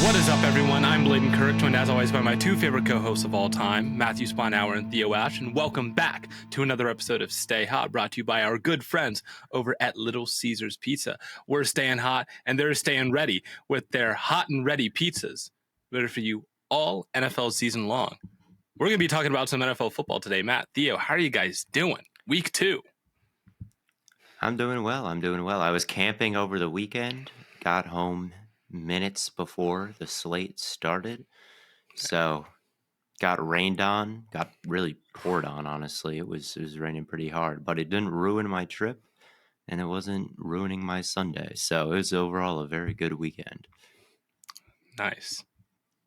What is up, everyone? I'm Blaiden Kirk, joined as always by my two favorite co-hosts of all time, Matthew Sponauer and Theo Ash, and welcome back to another episode of Stay Hot, brought to you by our good friends over at Little Caesars Pizza. We're staying hot, and they're staying ready with their hot and ready pizzas, ready for you all NFL season long. We're going to be talking about some NFL football today. Matt, Theo, how are you guys doing? Week 2. I'm doing well. I was camping over the weekend, got home minutes before the slate started. So got rained on, got really poured on, honestly. It was raining pretty hard, but it didn't ruin my trip and it wasn't ruining my Sunday. So it was overall a very good weekend. Nice.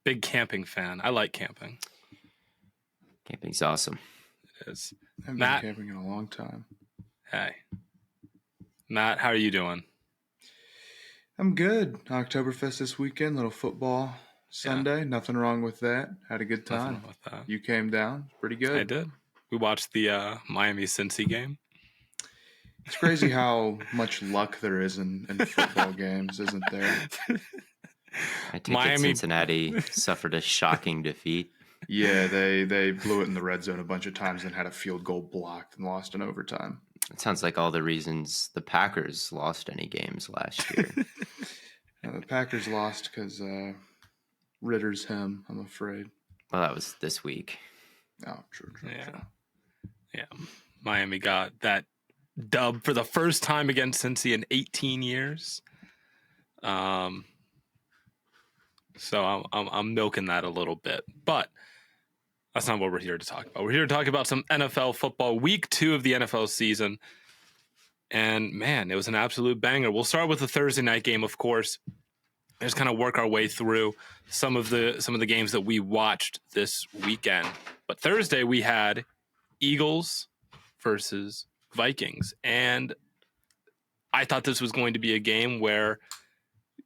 Big camping fan. I like camping. Camping's awesome. It is. I haven't Matt? been camping in a long time. Hey. Matt, how are you doing? I'm good. Oktoberfest this weekend, little football Sunday. Nothing wrong with that. Had a good time. Nothing wrong with that. You came down. Pretty good. I did. We watched the Miami-Cincy game. It's crazy how much luck there is in football games, isn't there? I take it Cincinnati suffered a shocking defeat. Yeah, they blew it in the red zone a bunch of times and had a field goal blocked and lost in overtime. It sounds like all the reasons the Packers lost any games last year. The Packers lost because Ritter's him, I'm afraid. Well, that was this week. Oh, true. Yeah. Miami got that dub for the first time against Cincy in 18 years. So I'm milking that a little bit, but that's not what we're here to talk about. We're here to talk about some NFL football, week 2 of the NFL season. And man, it was an absolute banger. We'll start with the Thursday night game, of course. Just kind of work our way through some of the games that we watched this weekend. But Thursday we had Eagles versus Vikings, and I thought this was going to be a game where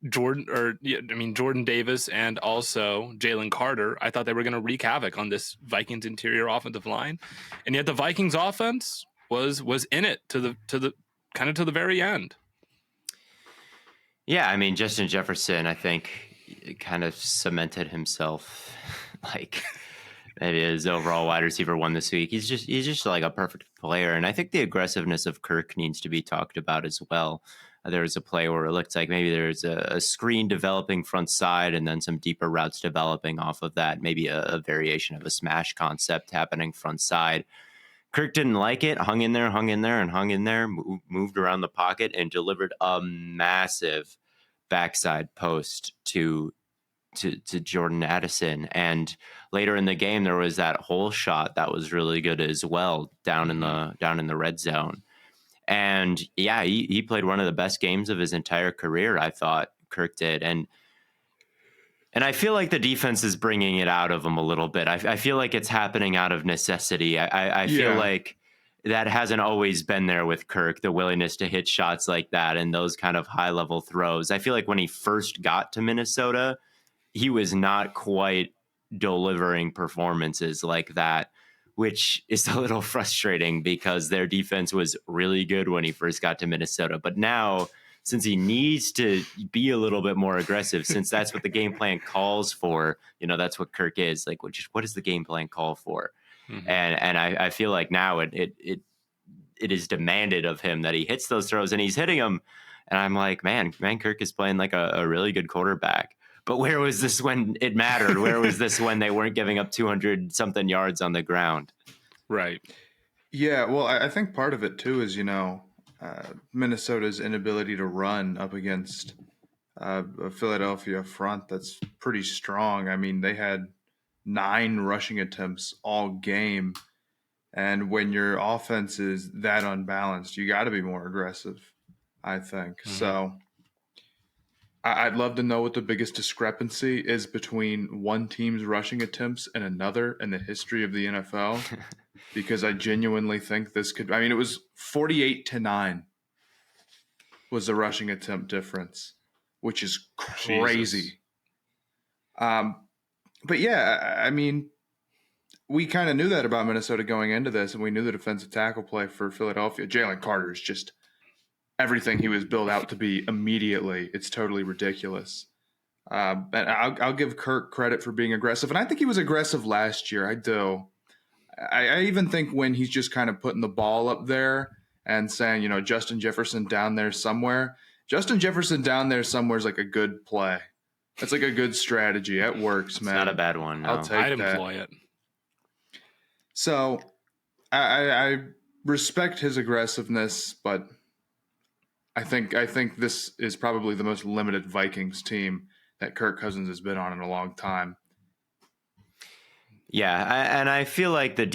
Jordan Davis and also Jalen Carter, I thought they were going to wreak havoc on this Vikings interior offensive line, and yet the Vikings offense was in it to the very end. Yeah, I mean, Justin Jefferson, I think, kind of cemented himself like maybe his overall wide receiver one this week. He's just like a perfect player, and I think the aggressiveness of Kirk needs to be talked about as well. There was a play where it looked like maybe there's a screen developing front side and then some deeper routes developing off of that, maybe a variation of a smash concept happening front side. Kirk didn't like it, hung in there, moved around the pocket, and delivered a massive backside post to Jordan Addison. And later in the game, there was that hole shot that was really good as well down in the red zone. And yeah, he played one of the best games of his entire career, I thought Kirk did. And I feel like the defense is bringing it out of him a little bit. I feel like it's happening out of necessity. I feel like that hasn't always been there with Kirk, the willingness to hit shots like that and those kind of high-level throws. I feel like when he first got to Minnesota, he was not quite delivering performances like that, which is a little frustrating because their defense was really good when he first got to Minnesota. But now, since he needs to be a little bit more aggressive, since that's what the game plan calls for, that's what Kirk is. Like, what does the game plan call for? Mm-hmm. And I feel like now it is demanded of him that he hits those throws, and he's hitting them. And I'm like, man, Kirk is playing like a really good quarterback. But where was this when it mattered? Where was this when they weren't giving up 200-something yards on the ground? Right. Yeah, well, I think part of it, too, is, Minnesota's inability to run up against a Philadelphia front that's pretty strong. I mean, they had 9 rushing attempts all game. And when your offense is that unbalanced, you got to be more aggressive, I think. Mm-hmm. So I'd love to know what the biggest discrepancy is between one team's rushing attempts and another in the history of the NFL, because I genuinely think this could – it was 48-9 was the rushing attempt difference, which is crazy. But, yeah, we kind of knew that about Minnesota going into this, and we knew the defensive tackle play for Philadelphia. Jalen Carter is just – everything he was built out to be immediately. It's totally ridiculous. And I'll give Kirk credit for being aggressive. And I think he was aggressive last year. I do. I even think when he's just kind of putting the ball up there and saying, Justin Jefferson down there somewhere. Justin Jefferson down there somewhere is like a good play. That's like a good strategy. It works, man. It's not a bad one. No. I'll take I'd that. employ it. So I respect his aggressiveness, but I think this is probably the most limited Vikings team that Kirk Cousins has been on in a long time. Yeah, and I feel like the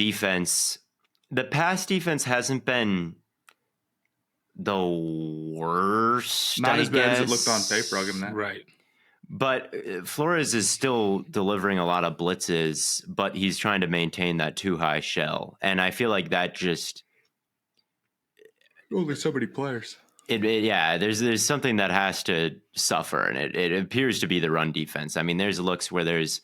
pass defense hasn't been the worst. Not as bad as it guess. looked on paper, I'll give him that. Right. But Flores is still delivering a lot of blitzes, but he's trying to maintain that too high shell. And I feel like that just... Only so many players. There's something that has to suffer, and it appears to be the run defense. I mean, there's looks where there's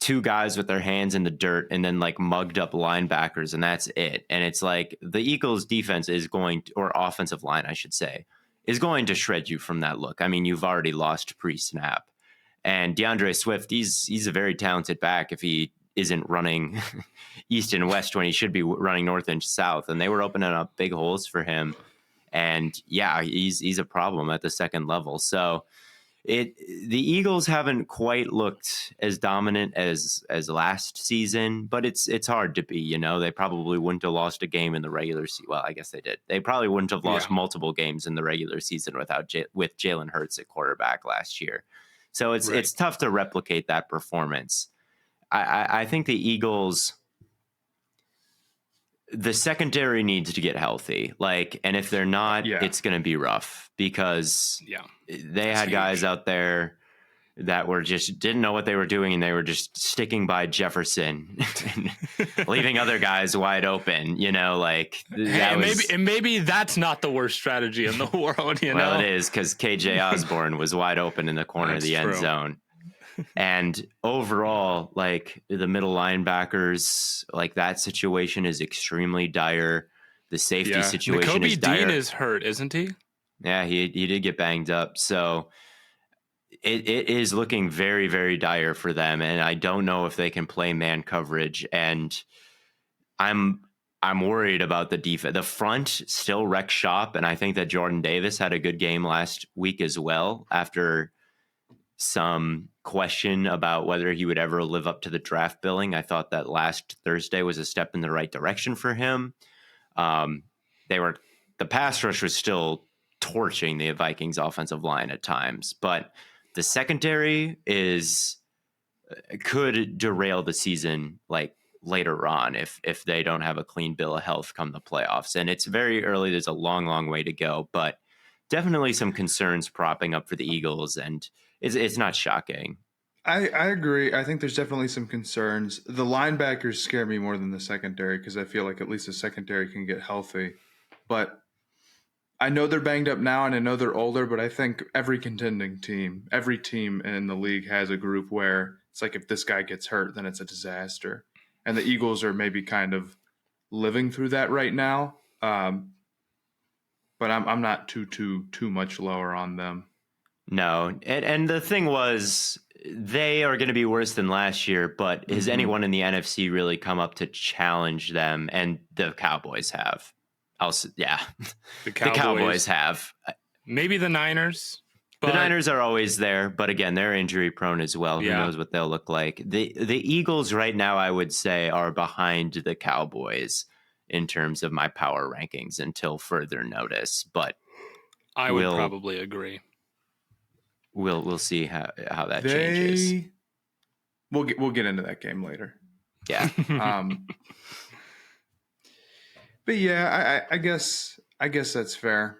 two guys with their hands in the dirt and then like mugged up linebackers, and that's it. And it's like the Eagles defense is going to, or offensive line, I should say, is going to shred you from that look. I mean, you've already lost pre-snap. And DeAndre Swift, he's a very talented back if he isn't running east and west when he should be running north and south. And they were opening up big holes for him. And yeah, he's a problem at the second level. So the Eagles haven't quite looked as dominant as last season, but it's hard to be. They probably wouldn't have lost a game in the regular season. Well, I guess they did. They probably wouldn't have lost multiple games in the regular season with Jalen Hurts at quarterback last year. So it's tough to replicate that performance. I think the Eagles, the secondary needs to get healthy. And if they're not, it's going to be rough because they had guys out there that were just didn't know what they were doing, and they were just sticking by Jefferson and leaving other guys wide open. Maybe that's not the worst strategy in the world. Well, it is, because KJ Osborne was wide open in the corner of the end zone. And overall, the middle linebackers, that situation is extremely dire. The safety situation is dire. Dean is hurt, isn't he? Yeah, he did get banged up. So it is looking very, very dire for them. And I don't know if they can play man coverage. And I'm worried about the defense. The front still wreck shop. And I think that Jordan Davis had a good game last week as well, after some question about whether he would ever live up to the draft billing. I thought that last Thursday was a step in the right direction for him. The pass rush was still torching the Vikings offensive line at times, but the secondary could derail the season later on if they don't have a clean bill of health come the playoffs. And it's very early. There's a long, long way to go, but definitely some concerns propping up for the Eagles, and it's not shocking. I agree. I think there's definitely some concerns. The linebackers scare me more than the secondary, because I feel like at least the secondary can get healthy. But I know they're banged up now, and I know they're older, but I think every contending team, every team in the league has a group where it's like, if this guy gets hurt, then it's a disaster. And the Eagles are maybe kind of living through that right now. But I'm not too much lower on them. No. And the thing was, they are going to be worse than last year, but has anyone in the NFC really come up to challenge them? And the Cowboys have. The Cowboys have. Maybe the Niners. But the Niners are always there, but again, they're injury prone as well. Who knows what they'll look like? The Eagles right now, I would say, are behind the Cowboys in terms of my power rankings until further notice. But I would probably agree. We'll see how that changes. We'll get into that game later. Yeah. But yeah, I guess that's fair.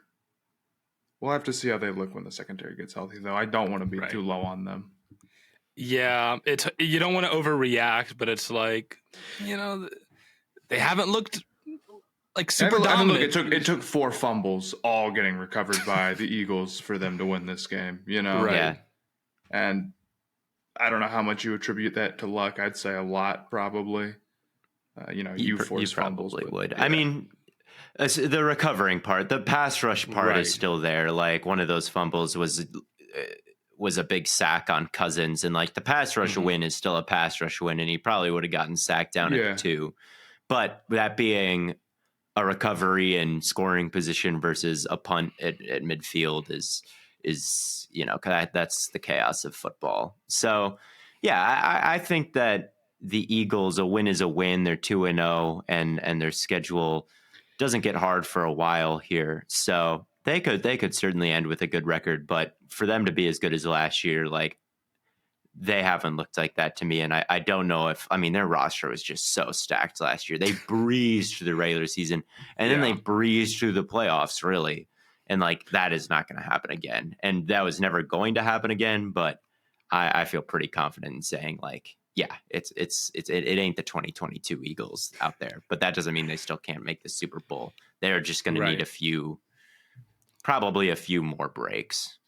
We'll have to see how they look when the secondary gets healthy, though. I don't want to be too low on them. Yeah, you don't want to overreact, but it's like, they haven't looked super dominant. It took 4 fumbles, all getting recovered by the Eagles, for them to win this game. Right. Yeah. And I don't know how much you attribute that to luck. I'd say a lot, probably. You force fumbles. Probably would. Yeah. I mean, the recovering part, the pass rush part is still there. One of those fumbles was was a big sack on Cousins, and like the pass rush win is still a pass rush win, and he probably would have gotten sacked down at the 2. But that being a recovery and scoring position versus a punt at midfield is that's the chaos of football. So yeah, I think that the Eagles, a win is a win. They're 2-0, and their schedule doesn't get hard for a while here. So they could certainly end with a good record, but for them to be as good as last year, like, they haven't looked like that to me. And I don't know if, I mean, their roster was just so stacked last year. They breezed through the regular season, and then they breezed through the playoffs, really. And like, that is not going to happen again. And that was never going to happen again. But I feel pretty confident in saying, like, yeah, it ain't the 2022 Eagles out there, but that doesn't mean they still can't make the Super Bowl. They're just going to need probably a few more breaks.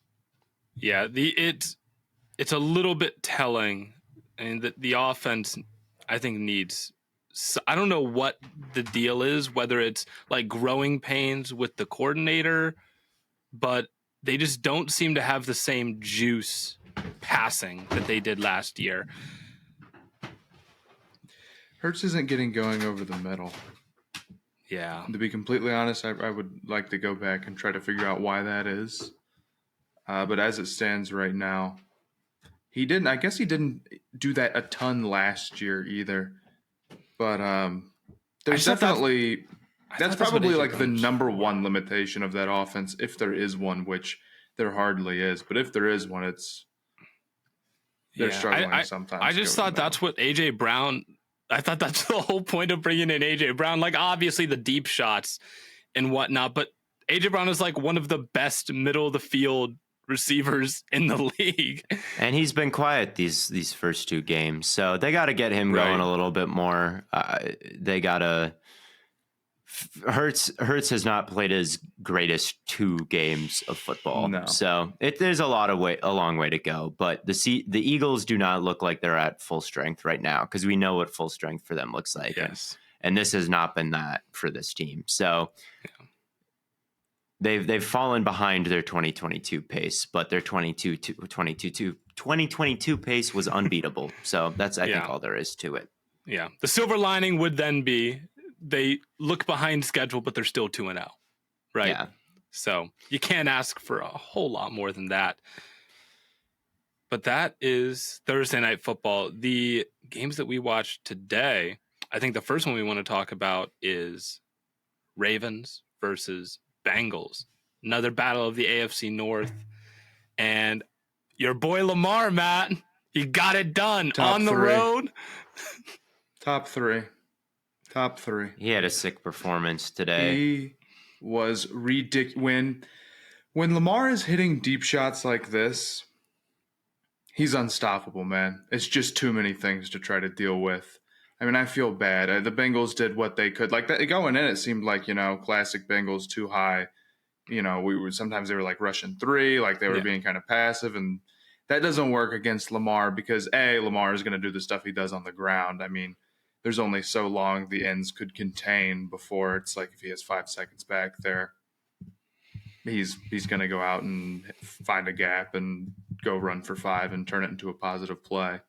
Yeah, it's a little bit telling, and the offense, I think, needs. I don't know what the deal is, whether it's like growing pains with the coordinator, but they just don't seem to have the same juice passing that they did last year. Hurts isn't getting going over the middle. Yeah. To be completely honest, I would like to go back and try to figure out why that is. But as it stands right now, I guess he didn't do that a ton last year either. But there's definitely that's probably like the number one limitation of that offense, if there is one, which there hardly is. But if there is one, they're struggling sometimes. I just thought that's what AJ Brown. I thought that's the whole point of bringing in AJ Brown. Like, obviously the deep shots and whatnot, but AJ Brown is like one of the best middle of the field receivers in the league, and he's been quiet these first 2 games, so they got to get him going a little bit more. They gotta. Hurts has not played his greatest 2 games of football, so there's a long way to go. But the Eagles do not look like they're at full strength right now, because we know what full strength for them looks like. Yes, and this has not been that for this team. So. Yeah. They've fallen behind their 2022 pace, but their 2022 pace was unbeatable. So that's, I think, all there is to it. Yeah. The silver lining would then be they look behind schedule, but they're still 2-0, right? Yeah. So you can't ask for a whole lot more than that. But that is Thursday Night Football. The games that we watched today, I think the first one we want to talk about is Ravens versus Bengals, another battle of the AFC North, and your boy Lamar, Matt, he got it done on the road. Top three. He had a sick performance today. He was ridiculous. When Lamar is hitting deep shots like this, he's unstoppable, man. It's just too many things to try to deal with. I mean, I feel bad. The Bengals did what they could. Like, that going in, it seemed like, classic Bengals too high. Sometimes they were like rushing 3, like they were being kind of passive, and that doesn't work against Lamar because Lamar is going to do the stuff he does on the ground. I mean, there's only so long the ends could contain before it's like if he has 5 seconds back there, he's going to go out and find a gap and go run for 5 and turn it into a positive play. And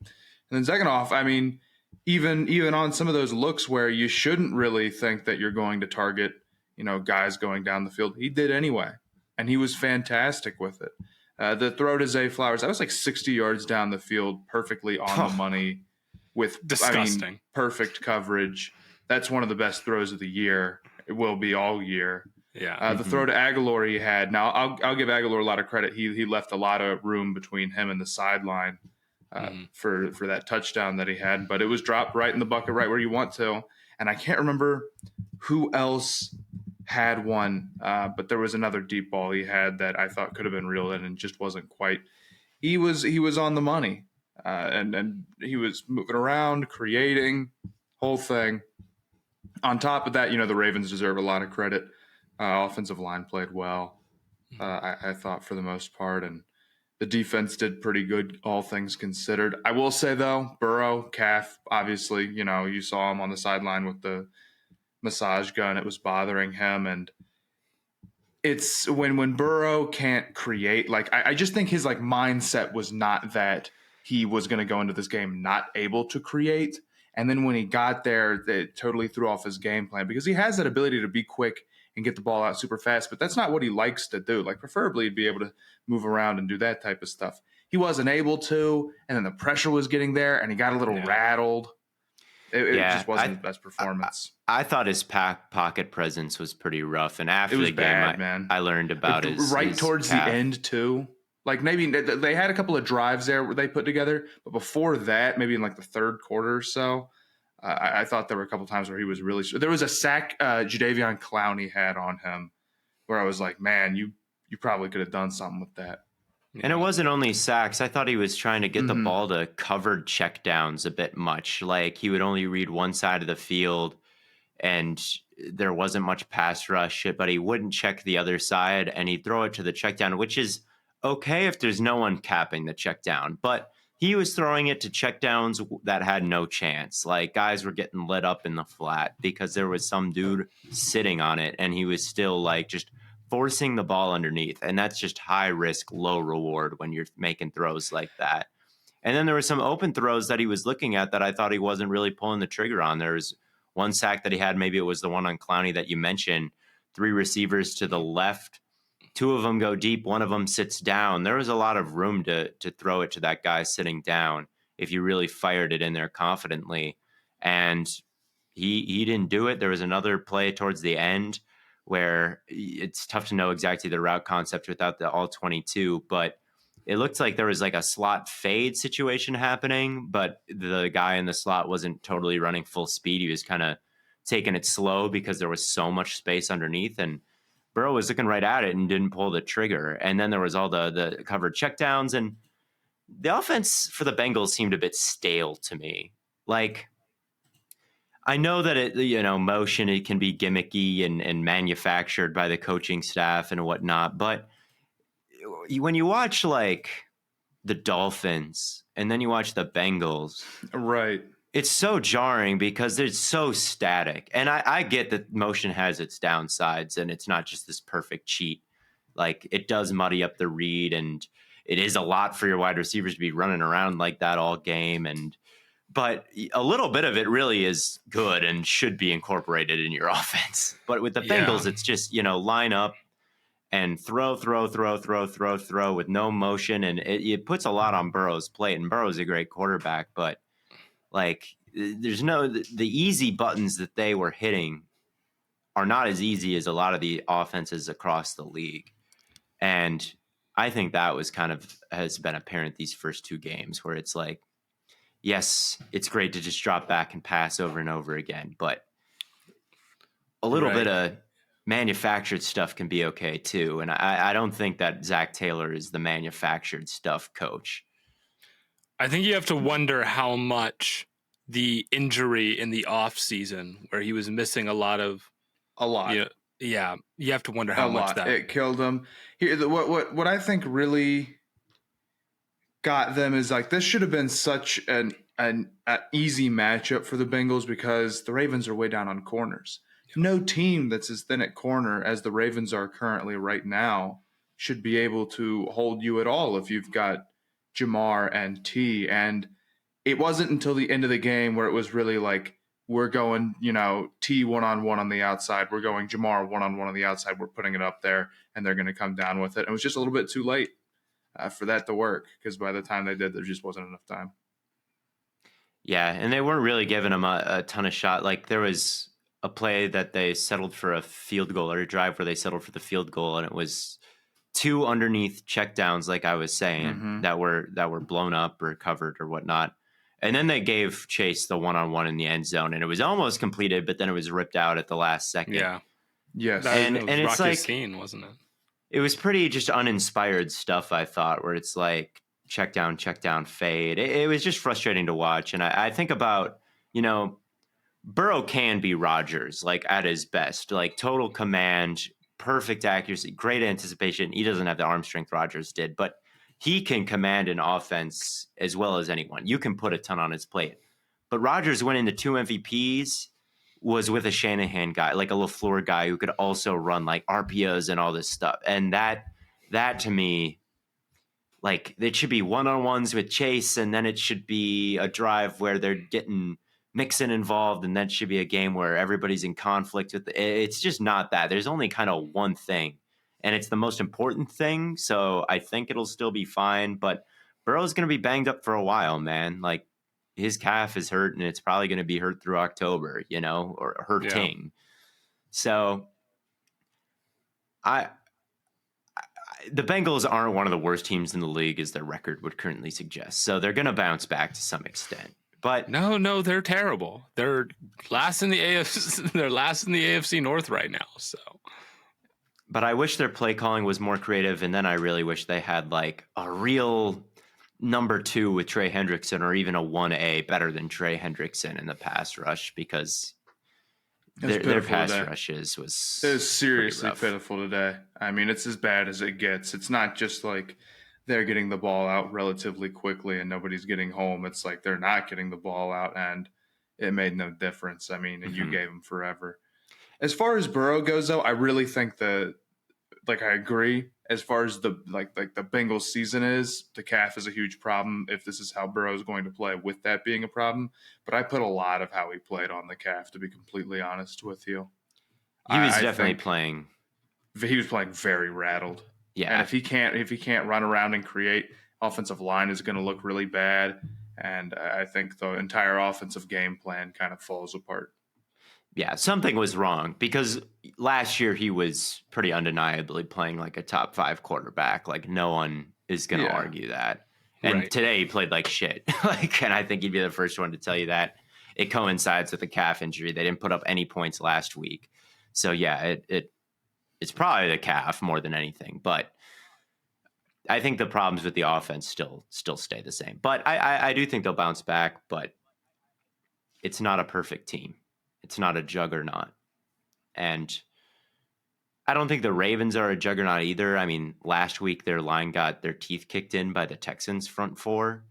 then second off, I mean, even on some of those looks where you shouldn't really think that you're going to target, guys going down the field, he did anyway. And he was fantastic with it. The throw to Zay Flowers, that was like 60 yards down the field, perfectly on the money with perfect coverage. That's one of the best throws of the year. It will be all year. Yeah. The throw to Aguilar he had. Now, I'll give Aguilar a lot of credit. He left a lot of room between him and the sideline for that touchdown that he had. But it was dropped right in the bucket, right where you want to. And I can't remember who else had one, but there was another deep ball he had that I thought could have been reeled in and just wasn't quite. He was on the money, and he was moving around, creating, whole thing. On top of that, the Ravens deserve a lot of credit. Offensive line played well, I thought, for the most part, and the defense did pretty good, all things considered. I will say, though, Burrow, calf, obviously, you saw him on the sideline with the massage gun. It was bothering him, and it's when Burrow can't create. Like I just think his like mindset was not that he was going to go into this game not able to create. And then when he got there, it totally threw off his game plan because he has that ability to be quick and get the ball out super fast, but that's not what he likes to do. Like preferably he'd be able to move around and do that type of stuff. He wasn't able to, and then the pressure was getting there, and he got a little rattled. It just wasn't his best performance. I thought his pocket presence was pretty rough, and after the game, man. I learned about his towards calf. the end too. Like maybe they had a couple of drives there where they put together, but before that, maybe in like the third quarter or so, I thought there were a couple times where he was really. There was a sack Jadeveon Clowney had on him, where I was like, man, you probably could have done something with that. And it wasn't only sacks. I thought he was trying to get the ball to covered checkdowns a bit much. Like he would only read one side of the field, and there wasn't much pass rush, but he wouldn't check the other side, and he'd throw it to the checkdown, which is okay if there's no one capping the checkdown. But he was throwing it to checkdowns that had no chance. Like guys were getting lit up in the flat because there was some dude sitting on it, and he was still like just forcing the ball underneath. And that's just high risk, low reward when you're making throws like that. And then there were some open throws that he was looking at that I thought he wasn't really pulling the trigger on. There was one sack that he had, maybe it was the one on Clowney that you mentioned, 3 receivers to the left, 2 of them go deep, 1 of them sits down. There was a lot of room to throw it to that guy sitting down if you really fired it in there confidently. And he didn't do it. There was another play towards the end where it's tough to know exactly the route concept without the all 22, but it looked like there was like a slot fade situation happening, but the guy in the slot wasn't totally running full speed. He was kind of taking it slow because there was so much space underneath, and Burrow was looking right at it and didn't pull the trigger. And then there was all the covered checkdowns, and the offense for the Bengals seemed a bit stale to me. Like, I know that motion, it can be gimmicky and manufactured by the coaching staff and whatnot, but when you watch like the Dolphins and then you watch the Bengals, right, it's so jarring because it's so static. And I get that motion has its downsides and it's not just this perfect cheat. Like it does muddy up the read, and it is a lot for your wide receivers to be running around like that all game. But a little bit of it really is good and should be incorporated in your offense. But with the Bengals, it's just, line up and throw with no motion. And it puts a lot on Burrow's plate. And Burrow's a great quarterback. But, like, there's the easy buttons that they were hitting are not as easy as a lot of the offenses across the league. And I think that has been apparent these first 2 games where it's like, yes, it's great to just drop back and pass over and over again, but a little bit of manufactured stuff can be okay too. And I don't think that Zach Taylor is the manufactured stuff coach. I think you have to wonder how much the injury in the off season, where he was missing a lot. Yeah, you have to wonder how much that it killed him. Here, what I think really got them is like this should have been such an easy matchup for the Bengals because the Ravens are way down on corners. No team that's as thin at corner as the Ravens are currently right now should be able to hold you at all if you've got Jamar and T. And it wasn't until the end of the game where it was really like, we're going, T one-on-one on the outside. We're going Jamar one-on-one on the outside. We're putting it up there, and they're going to come down with it. It was just a little bit too late for that to work because by the time they did, there just wasn't enough time. Yeah, and they weren't really giving him a ton of shot. Like there was a play that they settled for a field goal, or a drive where they settled for the field goal, and it was 2 underneath checkdowns, like I was saying, that were blown up or covered or whatnot. And then they gave Chase the one-on-one in the end zone, and it was almost completed, but then it was ripped out at the last second. Yeah. Yes. And it's like scene, wasn't it? It was pretty just uninspired stuff, I thought, where it's like check down, fade. It was just frustrating to watch. And I think about, Burrow can be Rodgers, like at his best, like total command, perfect accuracy, great anticipation. He doesn't have the arm strength Rodgers did, but he can command an offense as well as anyone. You can put a ton on his plate. But Rodgers went into 2 MVPs was with a Shanahan guy, like a LaFleur guy who could also run like RPOs and all this stuff. And that to me, like it should be one-on-ones with Chase, and then it should be a drive where they're getting Mixon involved, and then it should be a game where everybody's in conflict with it's just not that. There's only kind of one thing, and it's the most important thing. So I think it'll still be fine, but Burrow's going to be banged up for a while, man. Like his calf is hurt, and it's probably going to be hurt through October, or hurting. Yeah. So the Bengals aren't one of the worst teams in the league, as their record would currently suggest. So they're going to bounce back to some extent. But no, they're terrible. They're last in the AFC. They're last in the AFC North right now. So, but I wish their play calling was more creative, and then I really wish they had like a real number 2 with Trey Hendrickson, or even a 1A better than Trey Hendrickson in the pass rush, because their pass rushes was seriously pitiful today. I mean, it's as bad as it gets. It's not just like they're getting the ball out relatively quickly and nobody's getting home. It's like they're not getting the ball out and it made no difference. I mean, and you gave them forever. As far as Burrow goes, though, I really think I agree. As far as the Bengals season is, the calf is a huge problem if this is how Burrow is going to play, with that being a problem. But I put a lot of how he played on the calf, to be completely honest with you. He was definitely playing. He was playing very rattled. Yeah. And if he can't run around and create, offensive line is going to look really bad. And I think the entire offensive game plan kind of falls apart. Yeah, something was wrong, because last year he was pretty undeniably playing like a top 5 quarterback. Like no one is going to argue that. And today he played like shit. And I think he'd be the first one to tell you that. It coincides with the calf injury. They didn't put up any points last week. So yeah, it's probably the calf more than anything. But I think the problems with the offense still stay the same. But I do think they'll bounce back, but it's not a perfect team. It's not a juggernaut. And I don't think the Ravens are a juggernaut either. I mean, last week their line got their teeth kicked in by the Texans front 4.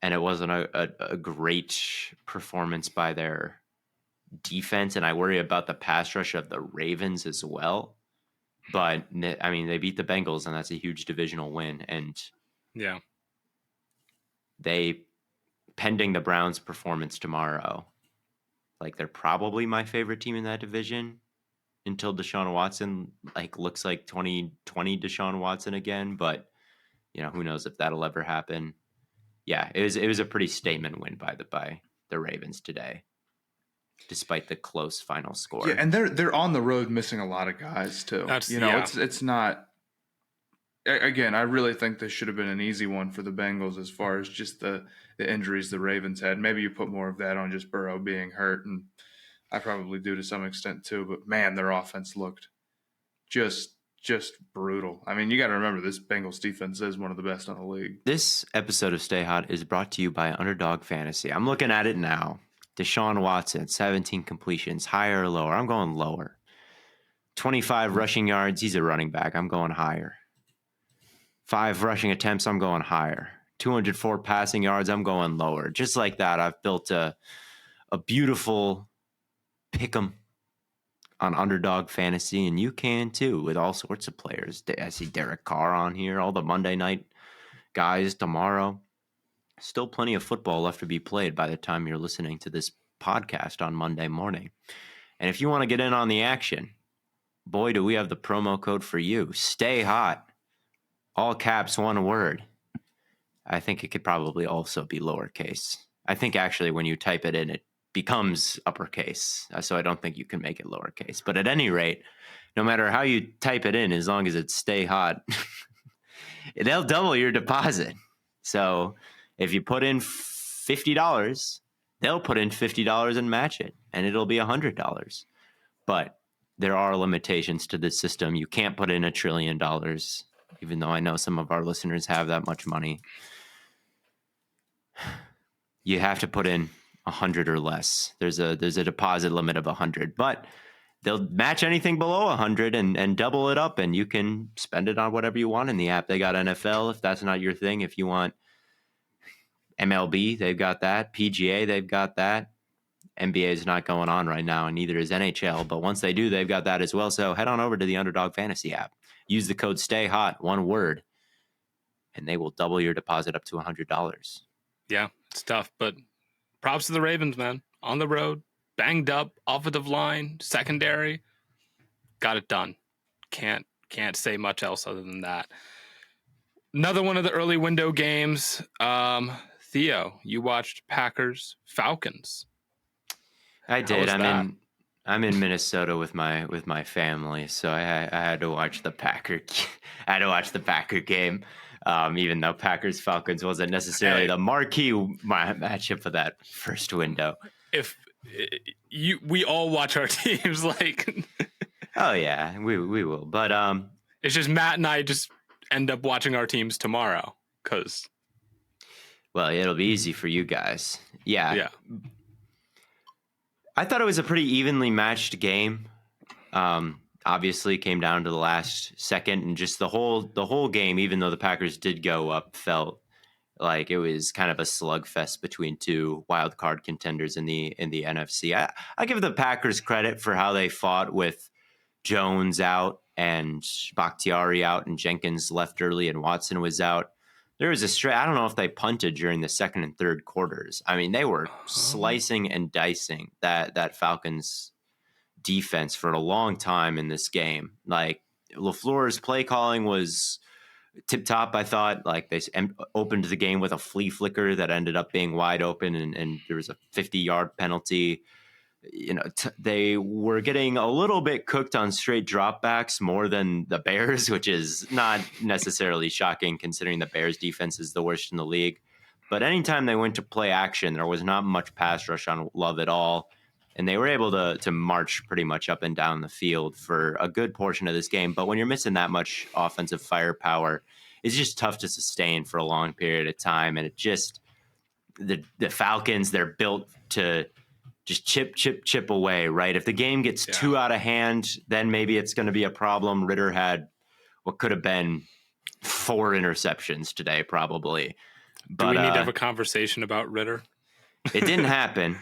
And it wasn't a great performance by their defense. And I worry about the pass rush of the Ravens as well. But, I mean, they beat the Bengals, and that's a huge divisional win. And yeah, pending the Browns' performance tomorrow, like they're probably my favorite team in that division until Deshaun Watson looks like 2020 Deshaun Watson again. But who knows if that'll ever happen. Yeah, it was a pretty statement win by the Ravens today, despite the close final score. Yeah, and they're on the road missing a lot of guys too. It's not. Again, I really think this should have been an easy one for the Bengals as far as just the injuries the Ravens had. Maybe you put more of that on just Burrow being hurt, and I probably do to some extent too. But man, their offense looked just brutal. I mean, you got to remember, this Bengals defense is one of the best in the league. This episode of Stay Hot is brought to you by Underdog Fantasy. I'm looking at it now. Deshaun Watson, 17 completions, higher or lower? I'm going lower. 25 rushing yards. He's a running back. I'm going higher. 5 rushing attempts, I'm going higher. 204 passing yards, I'm going lower. Just like that, I've built a beautiful pick'em on Underdog Fantasy, and you can too, with all sorts of players. I see Derek Carr on here, all the Monday night guys tomorrow. Still plenty of football left to be played by the time you're listening to this podcast on Monday morning. And if you want to get in on the action, boy, do we have the promo code for you. Stay hot. All caps, one word. I think it could probably also be lowercase. I think actually when you type it in, it becomes uppercase. So I don't think you can make it lowercase. But at any rate, no matter how you type it in, as long as it's stay hot, they'll double your deposit. So if you put in $50, they'll put in $50 and match it, and it'll be $100. But there are limitations to this system. You can't put in $1 trillion, even though I know some of our listeners have that much money. You have to put in 100 or less. There's a deposit limit of 100, but they'll match anything below 100 and double it up, and you can spend it on whatever you want in the app. They got NFL, if that's not your thing. If you want MLB, they've got that. PGA, they've got that. NBA is not going on right now, and neither is NHL. But once they do, they've got that as well. So head on over to the Underdog Fantasy app. Use the code STAYHOT, one word, and they will double your deposit up to $100. Yeah, it's tough, but props to the Ravens, man. On the road, banged up, offensive line, secondary, got it done. Can't say much else other than that. Another one of the early window games. Theo, you watched Packers Falcons. I did. I'm I'm in Minnesota with my family, so I had to watch the Packer. I had to watch the Packer game, even though Packers Falcons wasn't necessarily the marquee matchup for that first window. If we all watch our teams, like, oh yeah, we will, but it's just Matt and I just end up watching our teams tomorrow because, well, it'll be easy for you guys. Yeah. I thought it was a pretty evenly matched game. Obviously, came down to the last second, and just the whole game, even though the Packers did go up, felt like it was kind of a slugfest between two wild card contenders in the NFC. I give the Packers credit for how they fought with Jones out and Bakhtiari out, and Jenkins left early, and Watson was out. There was a stretch. I don't know if they punted during the second and third quarters. I mean, they were slicing and dicing that Falcons defense for a long time in this game. Like, LaFleur's play calling was tip top. I thought, like, they opened the game with a flea flicker that ended up being wide open, and there was a 50-yard penalty. You know, they were getting a little bit cooked on straight dropbacks more than the Bears, which is not necessarily shocking considering the Bears defense is the worst in the league. But anytime they went to play action, there was not much pass rush on Love at all. And they were able to march pretty much up and down the field for a good portion of this game. But when you're missing that much offensive firepower, it's just tough to sustain for a long period of time. And it just, the Falcons, they're built to just chip away, right? If the game gets too out of hand, then maybe it's going to be a problem. Ritter had what could have been 4 interceptions today, probably. But, do we need to have a conversation about Ritter? It didn't happen.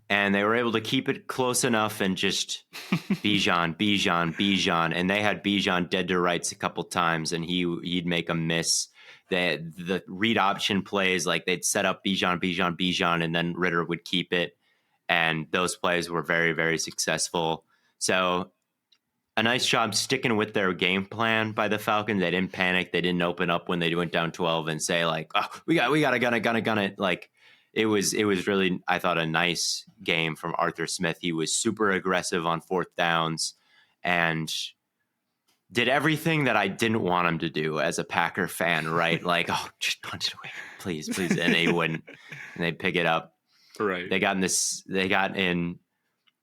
And they were able to keep it close enough and just Bijan. And they had Bijan dead to rights a couple times, and he'd make a miss. The read option plays, like, they'd set up Bijan, and then Ritter would keep it. And those plays were very, very successful. So a nice job sticking with their game plan by the Falcons. They didn't panic. They didn't open up when they went down 12 and say, like, oh, we got to gun it. Like, it was really, I thought, a nice game from Arthur Smith. He was super aggressive on fourth downs and did everything that I didn't want him to do as a Packer fan, right? Like, oh, just punch it away, please. And they wouldn't. And they'd pick it up. Right. They got in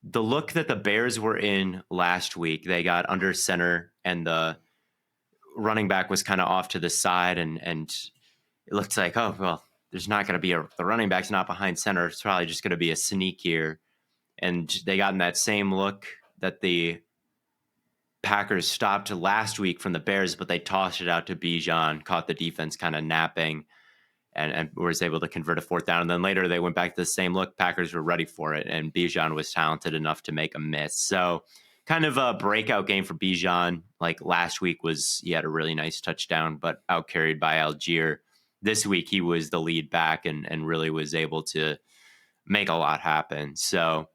the look that the Bears were in last week. They got under center, and the running back was kind of off to the side, and it looked like, oh, well, there's not going to be the running back's not behind center. It's probably just going to be a sneak here. And they got in that same look that the Packers stopped last week from the Bears, but they tossed it out to Bijan, caught the defense kind of napping, and was able to convert a fourth down. And then later they went back to the same look. Packers were ready for it, and Bijan was talented enough to make a miss. So kind of a breakout game for Bijan. Like, last week he had a really nice touchdown, but out carried by Algier. This week he was the lead back and really was able to make a lot happen. So,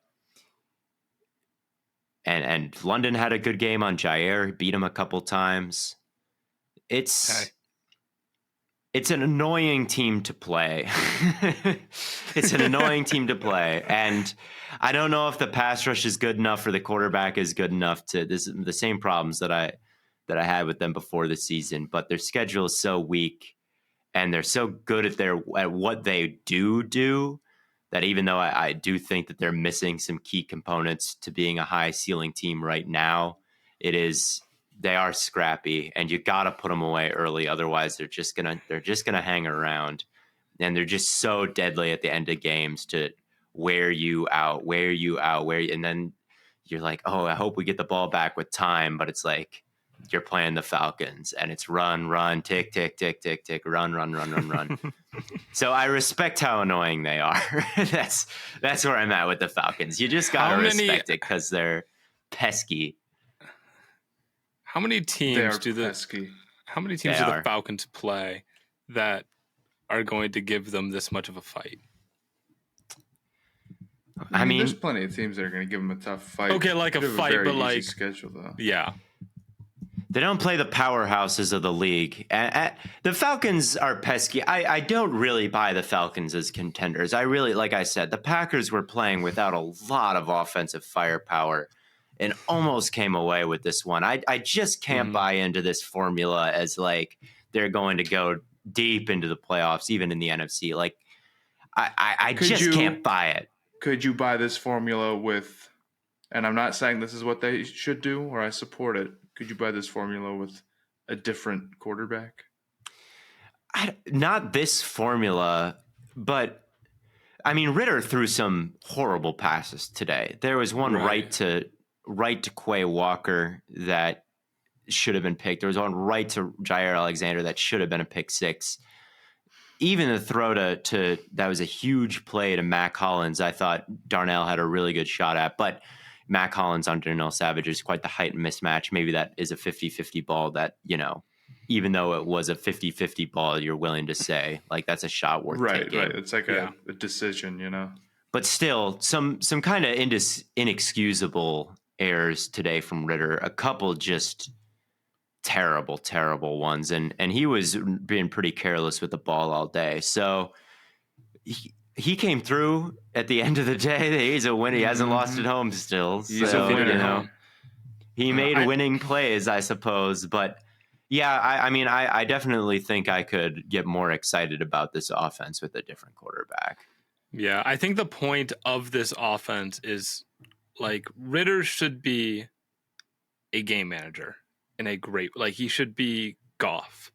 and London had a good game on Jair, beat him a couple times. It's an annoying team to play. It's an annoying team to play. And I don't know if the pass rush is good enough or the quarterback is good enough to the same problems that I had with them before the season, but their schedule is so weak and they're so good at what they do that even though I do think that they're missing some key components to being a high ceiling team right now, they are scrappy, and you got to put them away early. Otherwise, they're just gonna hang around, and they're just so deadly at the end of games to wear you out, and then you're like, oh, I hope we get the ball back with time, but it's like, you're playing the Falcons, and it's run, tick, tick, tick, tick, tick, run. So I respect how annoying they are. That's where I'm at with the Falcons. You just got to respect it because they're pesky. How many teams do the Falcons play that are going to give them this much of a fight? I mean, there's plenty of teams that are going to give them a tough fight. Okay, like a fight, but like schedule though. Yeah. They don't play the powerhouses of the league. The Falcons are pesky. I don't really buy the Falcons as contenders. I really, like I said, the Packers were playing without a lot of offensive firepower and almost came away with this one. I just can't buy into this formula as like they're going to go deep into the playoffs, even in the NFC. Like I just can't buy it. Could you buy this formula with, and I'm not saying this is what they should do or I support it, could you buy this formula with a different quarterback? Not this formula, but I mean, Ritter threw some horrible passes today. There was one right to Quay Walker that should have been picked. There was one right to Jair Alexander that should have been a pick six. Even the throw to that was a huge play to Mac Hollins. I thought Darnell had a really good shot at, but Mac Hollins on Darnell Savage is quite the height mismatch. Maybe that is a 50-50 ball that, you know, even though it was a 50-50 ball, you're willing to say, like, that's a shot worth taking. Right. It's like a decision, you know. But still, some kind of inexcusable errors today from Ritter. A couple just terrible ones. And he was being pretty careless with the ball all day. So he came through at the end of the day. He's a winner. He hasn't lost at home still. He's a winner. You know, he made winning plays, I suppose. But yeah, I mean, I definitely think I could get more excited about this offense with a different quarterback. Yeah, I think the point of this offense is like Ritter should be a game manager in a great, like he should be Goff.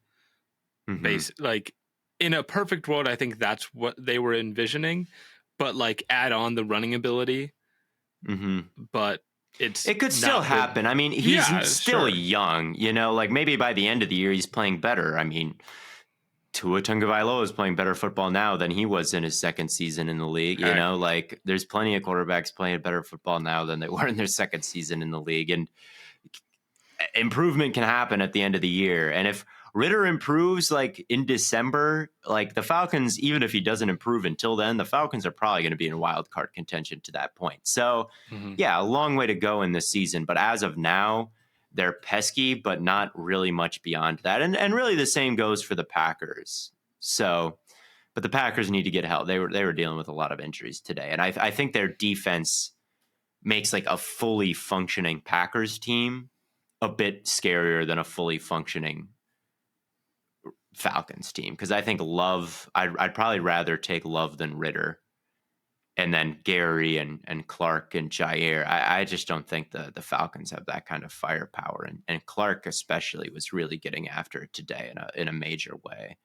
Like in a perfect world, I think that's what they were envisioning, but like add on the running ability. But it could still happen. I mean, he's still young, you know, like maybe by the end of the year, he's playing better. I mean, Tua Tagovailoa is playing better football now than he was in his second season in the league. You know, like there's plenty of quarterbacks playing better football now than they were in their second season in the league. And improvement can happen at the end of the year. And if Ritter improves like in December, like the Falcons, even if he doesn't improve until then, the Falcons are probably going to be in wild card contention to that point. So yeah, a long way to go in this season. But as of now, they're pesky, but not really much beyond that. And really the same goes for the Packers. So, but the Packers need to get help. They were dealing with a lot of injuries today. And I think their defense makes like a fully functioning Packers team a bit scarier than a fully functioning Falcons team. Because I think Love, I'd probably rather take Love than Ritter. And then Gary and Clark and Jair. I just don't think the Falcons have that kind of firepower. And Clark especially was really getting after it today in a major way.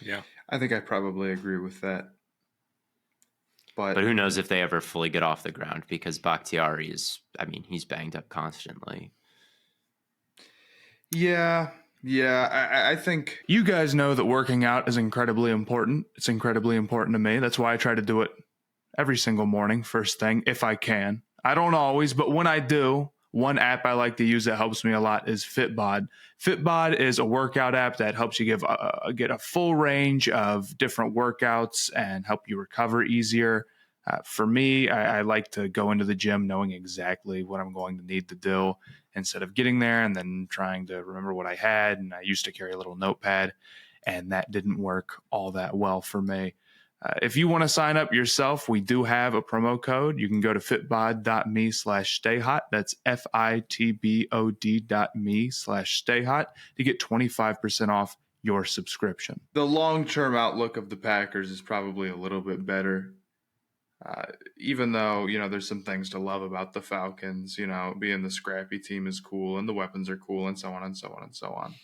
Yeah. I think I probably agree with that. But who knows if they ever fully get off the ground, because Bakhtiari he's banged up constantly. Yeah, I think you guys know that working out is incredibly important. It's incredibly important to me. That's why I try to do it every single morning, first thing, if I can. I don't always, but when I do, one app I like to use that helps me a lot is Fitbod. Fitbod is a workout app that helps you get a full range of different workouts and help you recover easier. For me, I like to go into the gym knowing exactly what I'm going to need to do instead of getting there and then trying to remember what I had. And I used to carry a little notepad, and that didn't work all that well for me. If you want to sign up yourself, we do have a promo code. You can go to fitbod.me/stayhot. That's FITBOD.me/stayhot to get 25% off your subscription. The long-term outlook of the Packers is probably a little bit better. Even though, you know, there's some things to love about the Falcons, you know, being the scrappy team is cool and the weapons are cool and so on and so on and so on.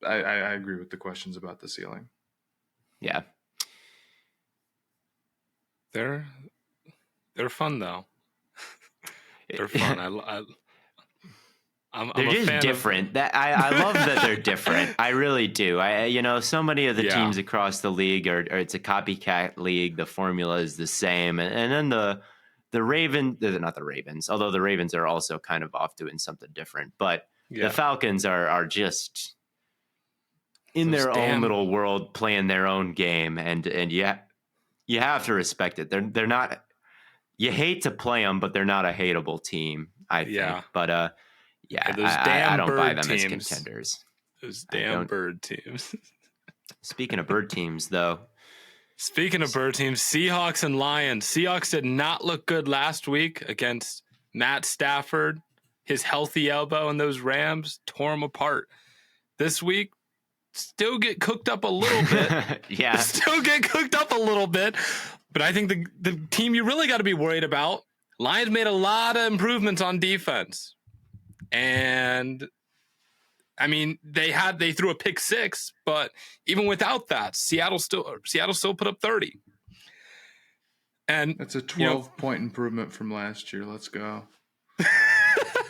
I agree with the questions about the ceiling. Yeah. They're fun though. They're fun. I'm They're a just fan different. That I love that they're different. I really do. So many of the Yeah. teams across the league are it's a copycat league. The formula is the same, and then the Ravens, they're not the Ravens, although the Ravens are also kind of off doing something different. But the Falcons are just in Those their own damn- little world, playing their own game, and you have to respect it. They're not. You hate to play them, but they're not a hateable team, I think. Yeah. But Yeah, those damn I don't buy bird them as teams. contenders. Those damn bird teams. Speaking of bird teams, though. Speaking of bird teams, Seahawks and Lions. Seahawks did not look good last week against Matt Stafford. His healthy elbow and those Rams tore him apart. This week, still get cooked up a little bit. Yeah. Still get cooked up a little bit. But I think the team you really got to be worried about, Lions made a lot of improvements on defense. And I mean, they threw a pick 6, but even without that, Seattle still put up 30. And That's a 12-point improvement from last year. Let's go.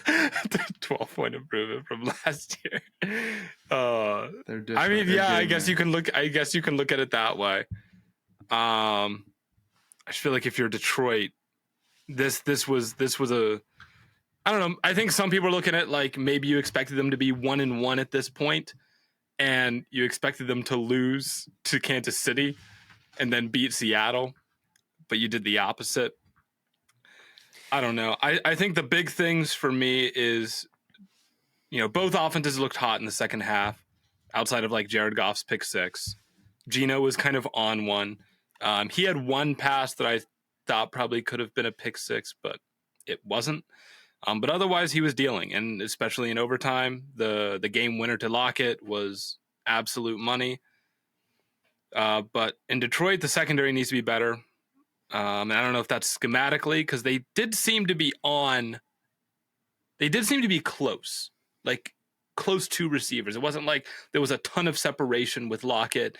12-point improvement from last year. They're different. I mean, I guess you can look at it that way. I just feel like if you're Detroit, this was a, I don't know. I think some people are looking at like maybe you expected them to be 1-1 at this point, and you expected them to lose to Kansas City and then beat Seattle, but you did the opposite. I don't know. I think the big things for me is, both offenses looked hot in the second half, outside of like Jared Goff's pick 6. Geno was kind of on one. He had one pass that I thought probably could have been a pick 6, but it wasn't. But otherwise, he was dealing, and especially in overtime, the game winner to Lockett was absolute money. But in Detroit, the secondary needs to be better. And I don't know if that's schematically, because they did seem to be close, like close to receivers. It wasn't like there was a ton of separation with Lockett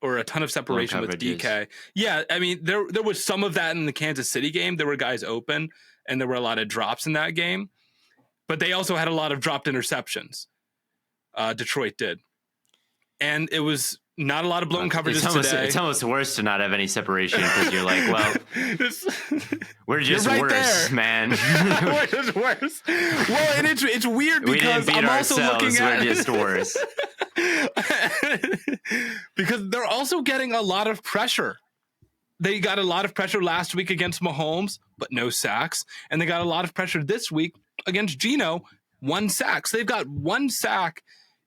or a ton of separation with DK. Yeah, I mean, there was some of that in the Kansas City game. There were guys open, and there were a lot of drops in that game. But they also had a lot of dropped interceptions. Detroit did. And it was not a lot of blown coverages today. It's almost worse to not have any separation, because you're like, well, we're just worse, there. man. We're just worse. Well, and it's weird because I'm also looking at we're just worse. Because they're also getting a lot of pressure. They got a lot of pressure last week against Mahomes, but no sacks. And they got a lot of pressure this week against Geno, 1 sack. So they've got 1 sack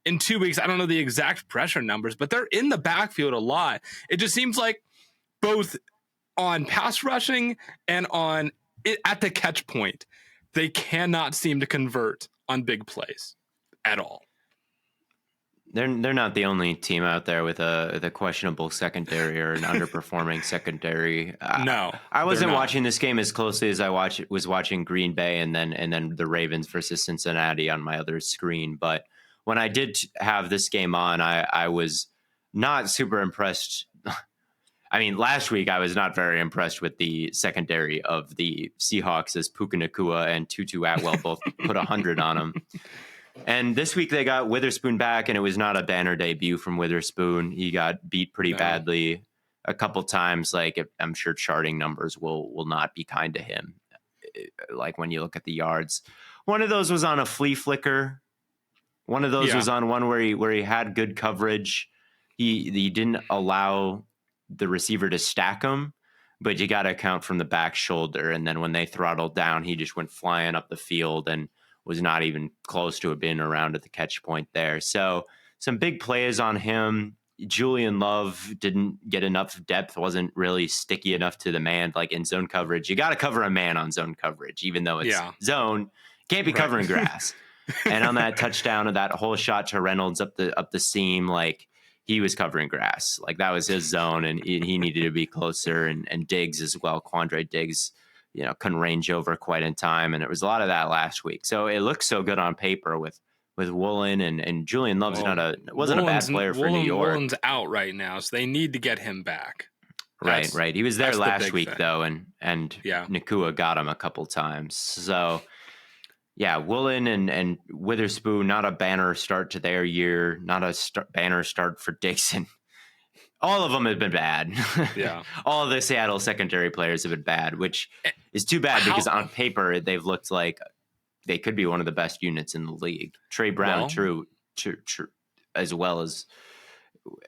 in 2 weeks. I don't know the exact pressure numbers, but they're in the backfield a lot. It just seems like both on pass rushing and on it at the catch point, they cannot seem to convert on big plays at all. They're not the only team out there with a questionable secondary or an underperforming secondary. No, I wasn't watching this game as closely as I was watching Green Bay and then the Ravens versus Cincinnati on my other screen. But when I did have this game on, I was not super impressed. I mean, last week I was not very impressed with the secondary of the Seahawks, as Puka Nacua and Tutu Atwell both put 100 on them. And this week they got Witherspoon back, and it was not a banner debut from Witherspoon. He got beat pretty badly a couple times. Like, I'm sure charting numbers will not be kind to him. Like when you look at the yards, one of those was on a flea flicker. One of those was on one where he had good coverage. He didn't allow the receiver to stack him, but you got to count from the back shoulder. And then when they throttled down, he just went flying up the field and was not even close to it being around at the catch point there. So some big plays on him. Julian Love didn't get enough depth, wasn't really sticky enough to the man, like in zone coverage. You got to cover a man on zone coverage, even though it's zone. Can't be covering grass. And on that touchdown of that whole shot to Reynolds up the seam, like he was covering grass. Like that was his zone, and he needed to be closer. And Diggs as well, Quandre Diggs, couldn't range over quite in time. And there was a lot of that last week. So it looks so good on paper with Woolen and Julian Love's wasn't a bad player for New York. Woolen's out right now, so they need to get him back. Right. He was there last week though, and Nacua got him a couple times. So yeah, Woolen and Witherspoon, not a banner start to their year, not a banner start for Dixon. All of them have been bad. Yeah. All of the Seattle secondary players have been bad, which is too bad because on paper they've looked like they could be one of the best units in the league. Trey Brown, true, as well as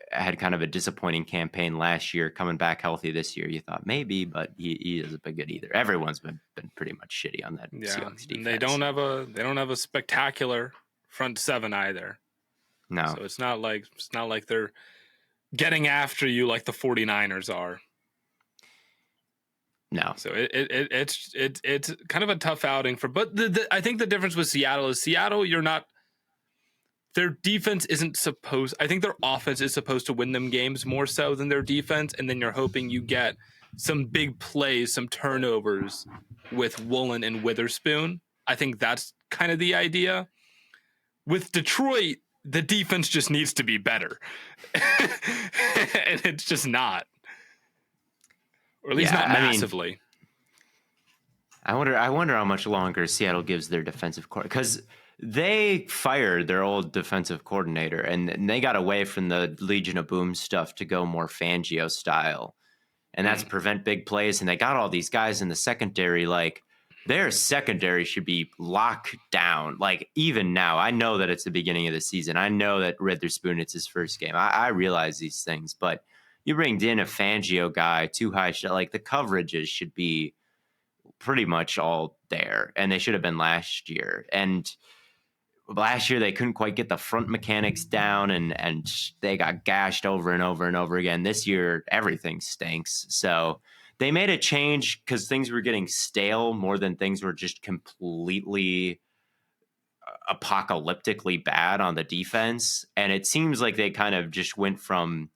had kind of a disappointing campaign last year, coming back healthy this year. You thought maybe, but he hasn't been good either. Everyone's been pretty much shitty on that Seahawks defense. And they don't have a spectacular front seven either. No. So it's not like they're getting after you like the 49ers are. No. So it's kind of a tough outing but I think the difference with Seattle is their defense isn't supposed. I think their offense is supposed to win them games more so than their defense, and then you're hoping you get some big plays, some turnovers with Woolen and Witherspoon. I think that's kind of the idea. With Detroit, the defense just needs to be better, and it's just not, or at least not massively. I wonder how much longer Seattle gives their defensive coordinator, because they fired their old defensive coordinator and they got away from the Legion of Boom stuff to go more Fangio style. And that's prevent big plays. And they got all these guys in the secondary. Like, their secondary should be locked down. Like, even now, I know that it's the beginning of the season. I know that Witherspoon, it's his first game. I realize these things, but you bring in a Fangio guy, too high, like the coverages should be pretty much all there. And they should have been last year. And last year, they couldn't quite get the front mechanics down, and they got gashed over and over and over again. This year, everything stinks. So they made a change because things were getting stale more than things were just completely apocalyptically bad on the defense. And it seems like they kind of just went from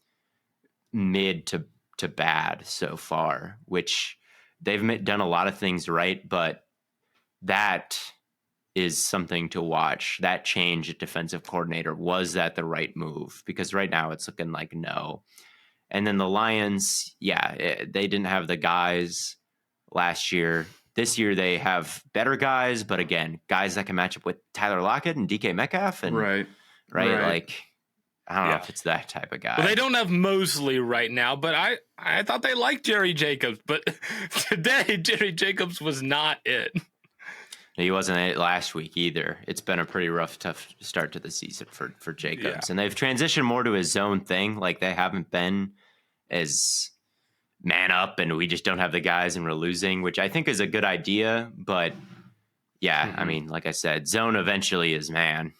mid to bad so far, which they've done a lot of things right, but that is something to watch. That change at defensive coordinator, was that the right move? Because right now it's looking like no. And then the Lions, they didn't have the guys last year. This year they have better guys, but again, guys that can match up with Tyler Lockett and DK Metcalf. And right. Like, I don't know if it's that type of guy. Well, they don't have Mosley right now, but I thought they liked Jerry Jacobs. But today, Jerry Jacobs was not it. He wasn't it last week either. It's been a pretty tough start to the season for Jacobs. And they've transitioned more to his zone thing. Like, they haven't been as man up and we just don't have the guys and we're losing, which I think is a good idea. But I mean, like I said, zone eventually is man.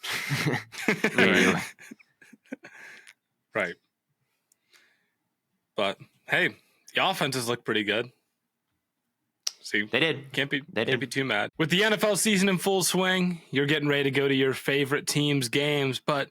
Right. But hey, the offenses look pretty good. See, they did. Can't be too mad. With the NFL season in full swing, you're getting ready to go to your favorite team's games, but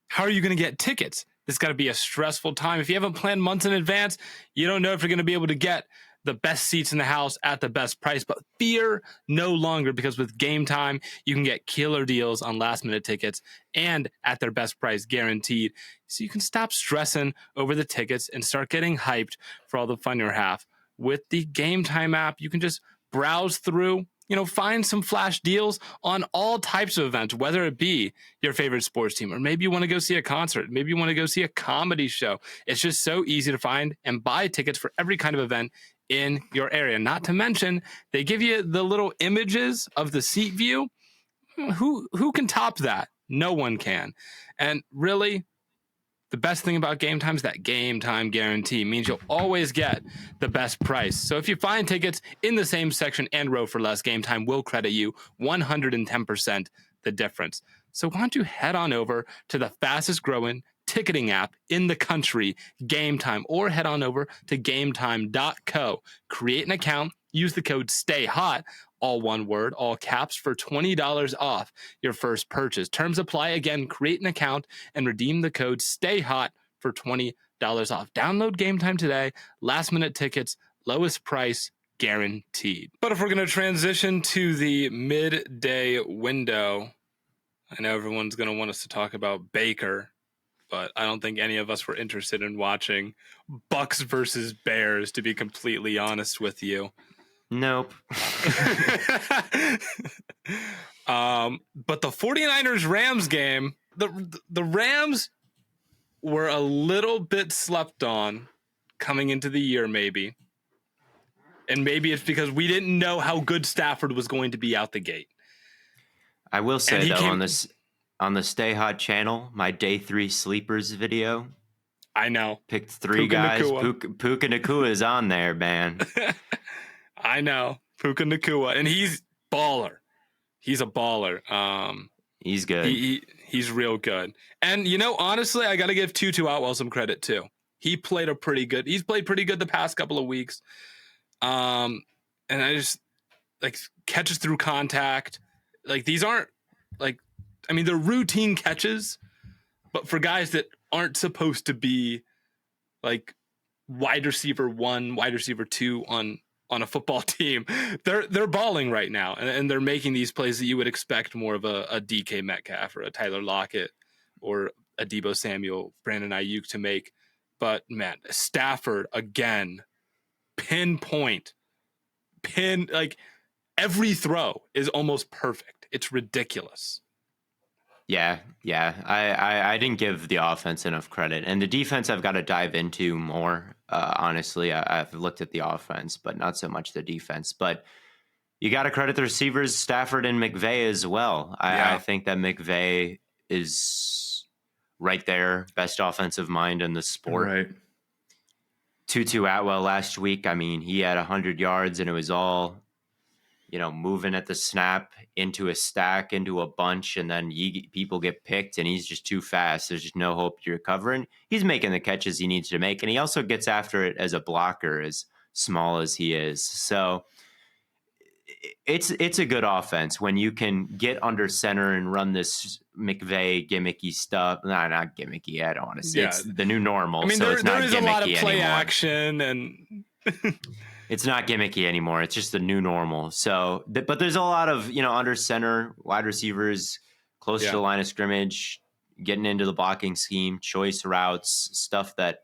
how are you going to get tickets? This got to be a stressful time. If you haven't planned months in advance, you don't know if you're going to be able to get the best seats in the house at the best price, but fear no longer, because with Game Time, you can get killer deals on last-minute tickets and at their best price guaranteed. So you can stop stressing over the tickets and start getting hyped for all the fun you'll have. With the Game Time app, you can just browse through, find some flash deals on all types of events, whether it be your favorite sports team, or maybe you want to go see a concert, maybe you want to go see a comedy show. It's just so easy to find and buy tickets for every kind of event in your area. Not to mention, they give you the little images of the seat view. Who can top that? No one can. And really, the best thing about Game Time is that Game Time guarantee means you'll always get the best price. So if you find tickets in the same section and row for less, Game Time will credit you 110% the difference. So why don't you head on over to the fastest growing ticketing app in the country, Game Time, or head on over to gametime.co. Create an account, use the code STAYHOT, all one word, all caps, for $20 off your first purchase. Terms apply. Again, create an account and redeem the code STAYHOT for $20 off. Download Game Time today. Last minute tickets, lowest price guaranteed. But if we're going to transition to the midday window, I know everyone's going to want us to talk about Baker, but I don't think any of us were interested in watching Bucks versus Bears, to be completely honest with you. Nope. But the 49ers Rams game, the Rams were a little bit slept on coming into the year, maybe. And maybe it's because we didn't know how good Stafford was going to be out the gate. I will say though, on the Stay Hot channel, my day 3 sleepers video, I know, picked 3 Puka guys. Nacua. Puka Nacua is on there, man. I know, Puka Nacua, and he's baller. He's a baller. He's good. He's real good. And honestly, I got to give Tutu Atwell some credit too. He's played pretty good the past couple of weeks. And I just catches through contact. These aren't they're routine catches, but for guys that aren't supposed to be wide receiver 1, wide receiver 2 on a football team, they're balling right now, and they're making these plays that you would expect more of a DK Metcalf or a Tyler Lockett or a Deebo Samuel, Brandon Ayuk to make. But man, Stafford again, every throw is almost perfect. It's ridiculous. Yeah. I didn't give the offense enough credit, and the defense I've got to dive into more. Honestly, I've looked at the offense, but not so much the defense. But you got to credit the receivers, Stafford and McVay as well. I think that McVay is right there, best offensive mind in the sport. Right. Tutu Atwell last week, I mean, he had 100 yards, and it was all, moving at the snap into a stack, into a bunch, and then people get picked, and he's just too fast. There's just no hope you're covering. He's making the catches he needs to make, and he also gets after it as a blocker, as small as he is. So it's a good offense when you can get under center and run this McVay gimmicky stuff. No, not gimmicky. I don't want to say it's the new normal. I mean, so it's not there is a lot of play anymore. action and. It's not gimmicky anymore. It's just the new normal. So, but there's a lot of, under center wide receivers close to the line of scrimmage, getting into the blocking scheme, choice routes, stuff that,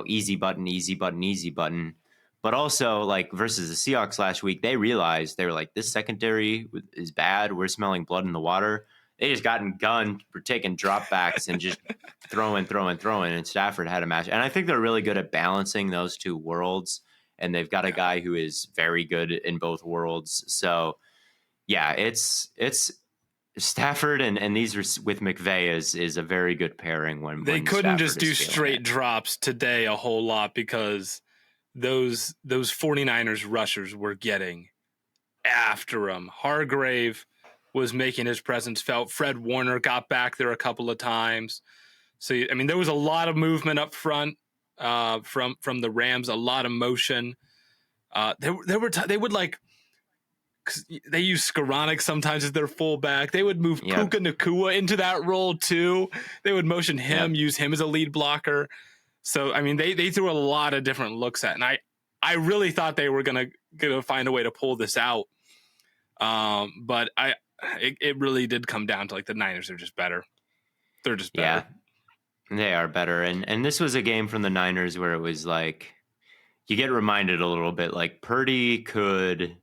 easy button. But also versus the Seahawks last week, they realized they were like, this secondary is bad. We're smelling blood in the water. They just gotten gunned for taking dropbacks and just throwing. And Stafford had a match. And I think they're really good at balancing those two worlds. And they've got a guy who is very good in both worlds. So, yeah, it's Stafford and these with McVay is a very good pairing. When they couldn't Stafford just do straight it. drops today a whole lot because those 49ers rushers were getting after him. Hargrave was making his presence felt. Fred Warner got back there a couple of times. So, I mean, there was a lot of movement up front. From the Rams, a lot of motion. They would cause they use Skoranek sometimes as their fullback. They would move Puka Nacua into that role too. They would motion him, use him as a lead blocker. So I mean, they threw a lot of different looks at, and I really thought they were gonna find a way to pull this out. But it really did come down to the Niners are just better. They're just better. Yeah. They are better. And this was a game from the Niners where it was you get reminded a little bit Purdy could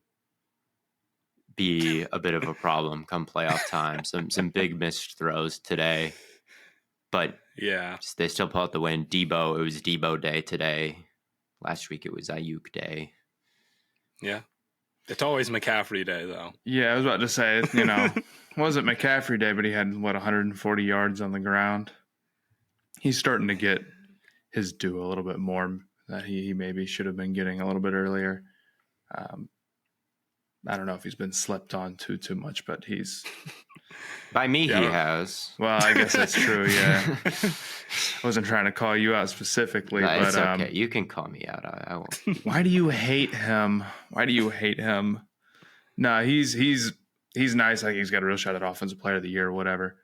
be a bit of a problem come playoff time. Some big missed throws today. But they still pull out the win. It was Deebo day today. Last week it was Ayuk day. Yeah. It's always McCaffrey day though. Yeah, I was about to say, it wasn't McCaffrey day, but he had 140 yards on the ground. He's starting to get his due a little bit more that he maybe should have been getting a little bit earlier. I don't know if he's been slept on too much, but he's by me. He has. Well, I guess that's true. Yeah, I wasn't trying to call you out specifically, No, but it's okay. You can call me out. I won't. Why do you hate him? No, he's nice. He's got a real shot at Offensive Player of the Year or whatever.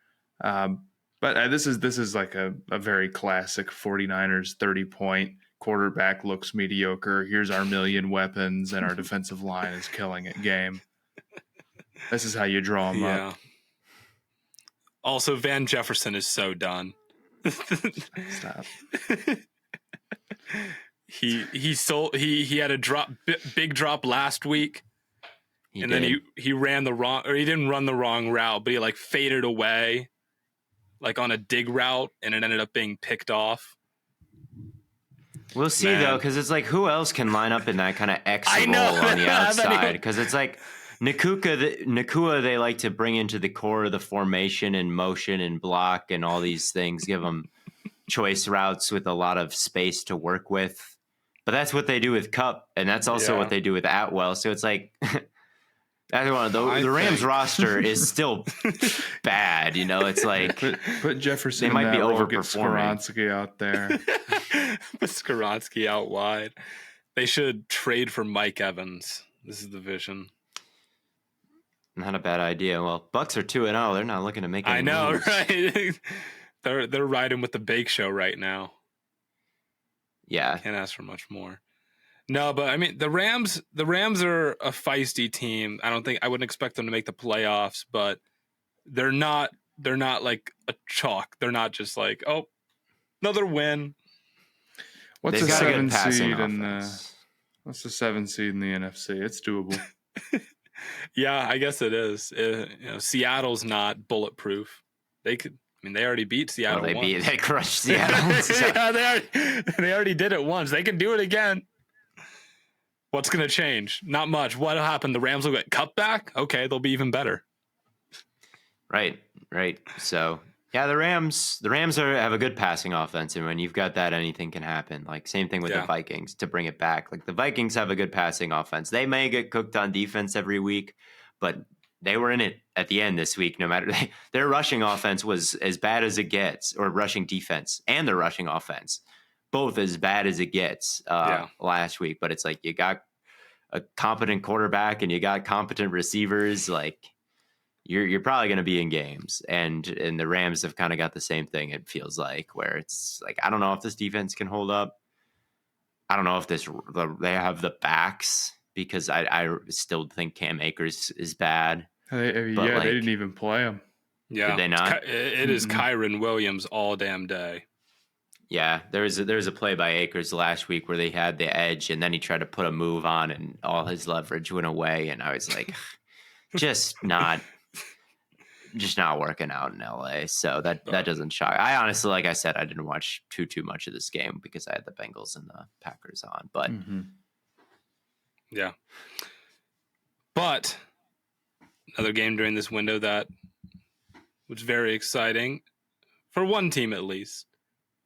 But this is a very classic 49ers 30-point quarterback looks mediocre. Here's our million weapons, and our defensive line is killing it game. This is how you draw them up. Also, Van Jefferson is so done. Stop. He had a big drop last week. Then he ran the wrong, or he didn't run the wrong route, but he like faded away, like on a dig route, and it ended up being picked off. We'll see though, because it's like, who else can line up in that kind of X role on the outside? Because it's like Nakua, they like to bring into the core of the formation and motion and block and all these things, give them choice routes with a lot of space to work with. But that's what they do with Cup, and that's also what they do with Atwell. So it's like, the Rams roster is still bad. You know, it's like put Jefferson. They might be overperforming. Skoronski out there. Put Skoronski out wide. They should trade for Mike Evans. This is the vision. Not a bad idea. Well, Bucks are 2-0. They're not looking to make any moves. Right? They're riding with the Bake Show right now. Yeah, can't ask for much more. No, but I mean the Rams are a feisty team. I wouldn't expect them to make the playoffs, but they're not like a chalk. They're not just like, oh, another win. What's the 7 seed what's the 7 seed in the NFC? It's doable. Yeah, I guess it is. Seattle's not bulletproof. They already beat Seattle. Well, they crushed Seattle. Yeah, they already did it once. They can do it again. What's going to change? Not much. What'll happen? The Rams will get cut back? Okay, they'll be even better. Right. So, yeah, the Rams have a good passing offense, and when you've got that, anything can happen. Like, same thing with the Vikings, to bring it back. Like, the Vikings have a good passing offense. They may get cooked on defense every week, but they were in it at the end this week. No matter their rushing offense was as bad as it gets, or rushing defense and their rushing offense, both as bad as it gets last week. But it's like, you got a competent quarterback and you got competent receivers. Like, you're probably going to be in games, and the Rams have kind of got the same thing. It feels like, where it's like, I don't know if this defense can hold up. I don't know if they have the backs, because I still think Cam Akers is bad. They didn't even play him. Yeah, did they not? It is Kyron Williams all damn day. Yeah, there was a play by Akers last week where they had the edge, and then he tried to put a move on, and all his leverage went away. And I was like, just not working out in LA. So that doesn't shock. I honestly, like I said, I didn't watch too much of this game because I had the Bengals and the Packers on. But yeah, but another game during this window that was very exciting for one team at least.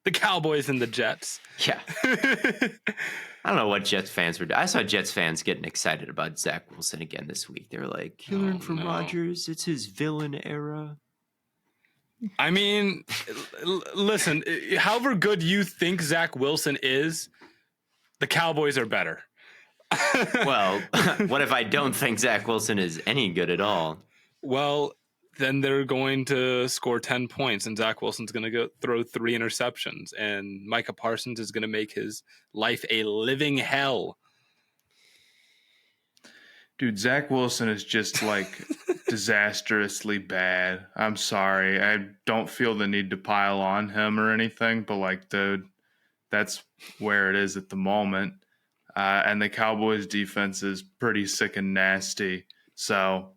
The Cowboys and the Jets. Yeah. I don't know what Jets fans were doing. I saw Jets fans getting excited about Zach Wilson again this week. They were like, he learned from Rodgers. It's his villain era. I mean, listen, however good you think Zach Wilson is, the Cowboys are better. Well, what if I don't think Zach Wilson is any good at all? Well, then they're going to score 10 points, and Zach Wilson's going to go throw 3 interceptions, and Micah Parsons is going to make his life a living hell. Dude, Zach Wilson is just like disastrously bad. I'm sorry. I don't feel the need to pile on him or anything, but like, dude, that's where it is at the moment. And the Cowboys defense is pretty sick and nasty. So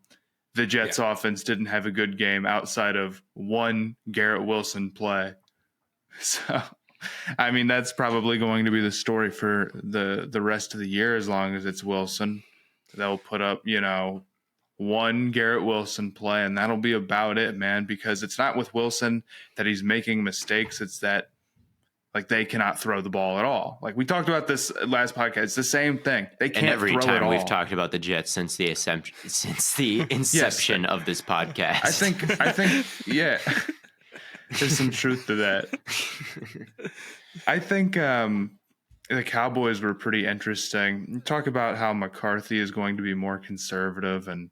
the Jets offense didn't have a good game outside of one Garrett Wilson play. So, I mean, that's probably going to be the story for the rest of the year, as long as it's Wilson. They'll put up, one Garrett Wilson play, and that'll be about it, man, because it's not with Wilson that he's making mistakes. It's that, like, they cannot throw the ball at all. Like, we talked about this last podcast. It's the same thing. They can't throw it all. And every time we've talked about the Jets since the inception of this podcast. I think, yeah, there's some truth to that. I think the Cowboys were pretty interesting. You talk about how McCarthy is going to be more conservative and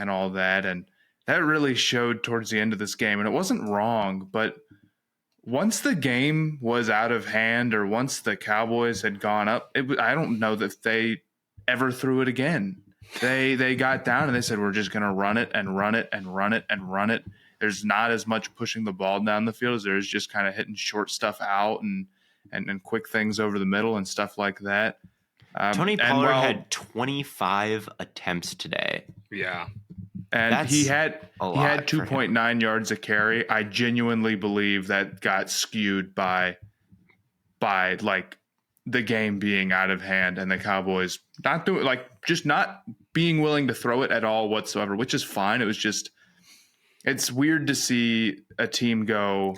all that, and that really showed towards the end of this game. And it wasn't wrong, but once the game was out of hand, or once the Cowboys had gone up, I don't know that they ever threw it again. They got down and they said, we're just going to run it and run it and run it and run it. There's not as much pushing the ball down the field as there's just kind of hitting short stuff out and quick things over the middle and stuff like that. Tony and Pollard had 25 attempts today. Yeah. And he had a lot for him. 2.9 yards a carry. I genuinely believe that got skewed by like the game being out of hand and the Cowboys not doing, like, just not being willing to throw it at all whatsoever, which is fine. It was just, it's weird to see a team go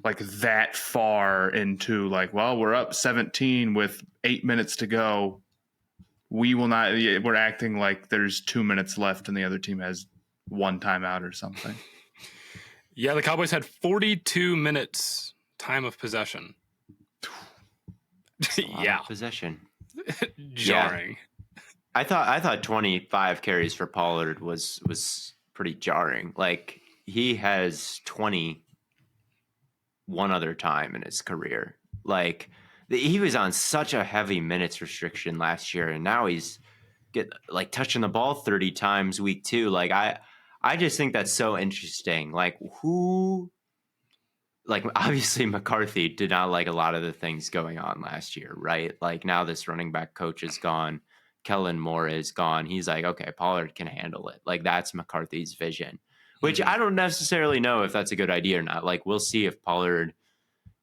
like that far into, like, well, we're up 17 with 8 minutes to go. We will not, we're acting like there's 2 minutes left and the other team has one timeout or something. Yeah, the Cowboys had 42 minutes time of possession. Yeah. Possession. Jarring. Yeah. I thought 25 carries for Pollard was pretty jarring. Like, he has 20 one other time in his career. Like, he was on such a heavy minutes restriction last year, and now he's touching the ball 30 times week 2. Like, I just think that's so interesting. Like, obviously McCarthy did not like a lot of the things going on last year, right? Like, now this running back coach is gone. Kellen Moore is gone. He's like, okay, Pollard can handle it. Like, that's McCarthy's vision, which I don't necessarily know if that's a good idea or not. Like, we'll see if Pollard,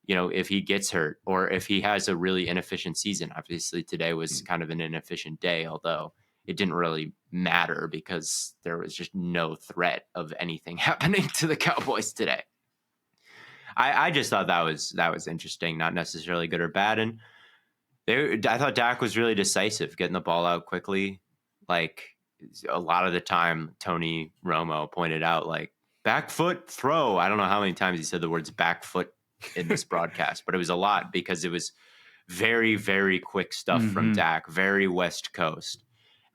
if he gets hurt or if he has a really inefficient season. Obviously today was kind of an inefficient day, although it didn't really matter because there was just no threat of anything happening to the Cowboys today. I just thought that was interesting, not necessarily good or bad. And I thought Dak was really decisive, getting the ball out quickly. Like, a lot of the time, Tony Romo pointed out, like, back foot throw. I don't know how many times he said the words back foot in this broadcast, but it was a lot because it was very, very quick stuff from Dak, very West Coast.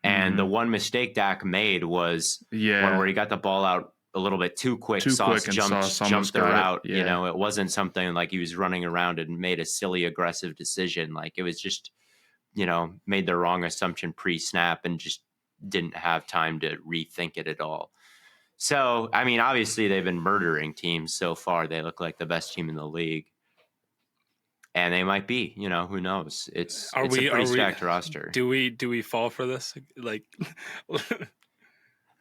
And the one mistake Dak made was one where he got the ball out a little bit too quick. Sauce jumped the route. Yeah. It wasn't something like he was running around and made a silly aggressive decision. Like, it was just, made the wrong assumption pre-snap and just didn't have time to rethink it at all. So, I mean, obviously they've been murdering teams so far. They look like the best team in the league. And they might be, who knows? It's a pretty stacked roster. Do we fall for this? Like,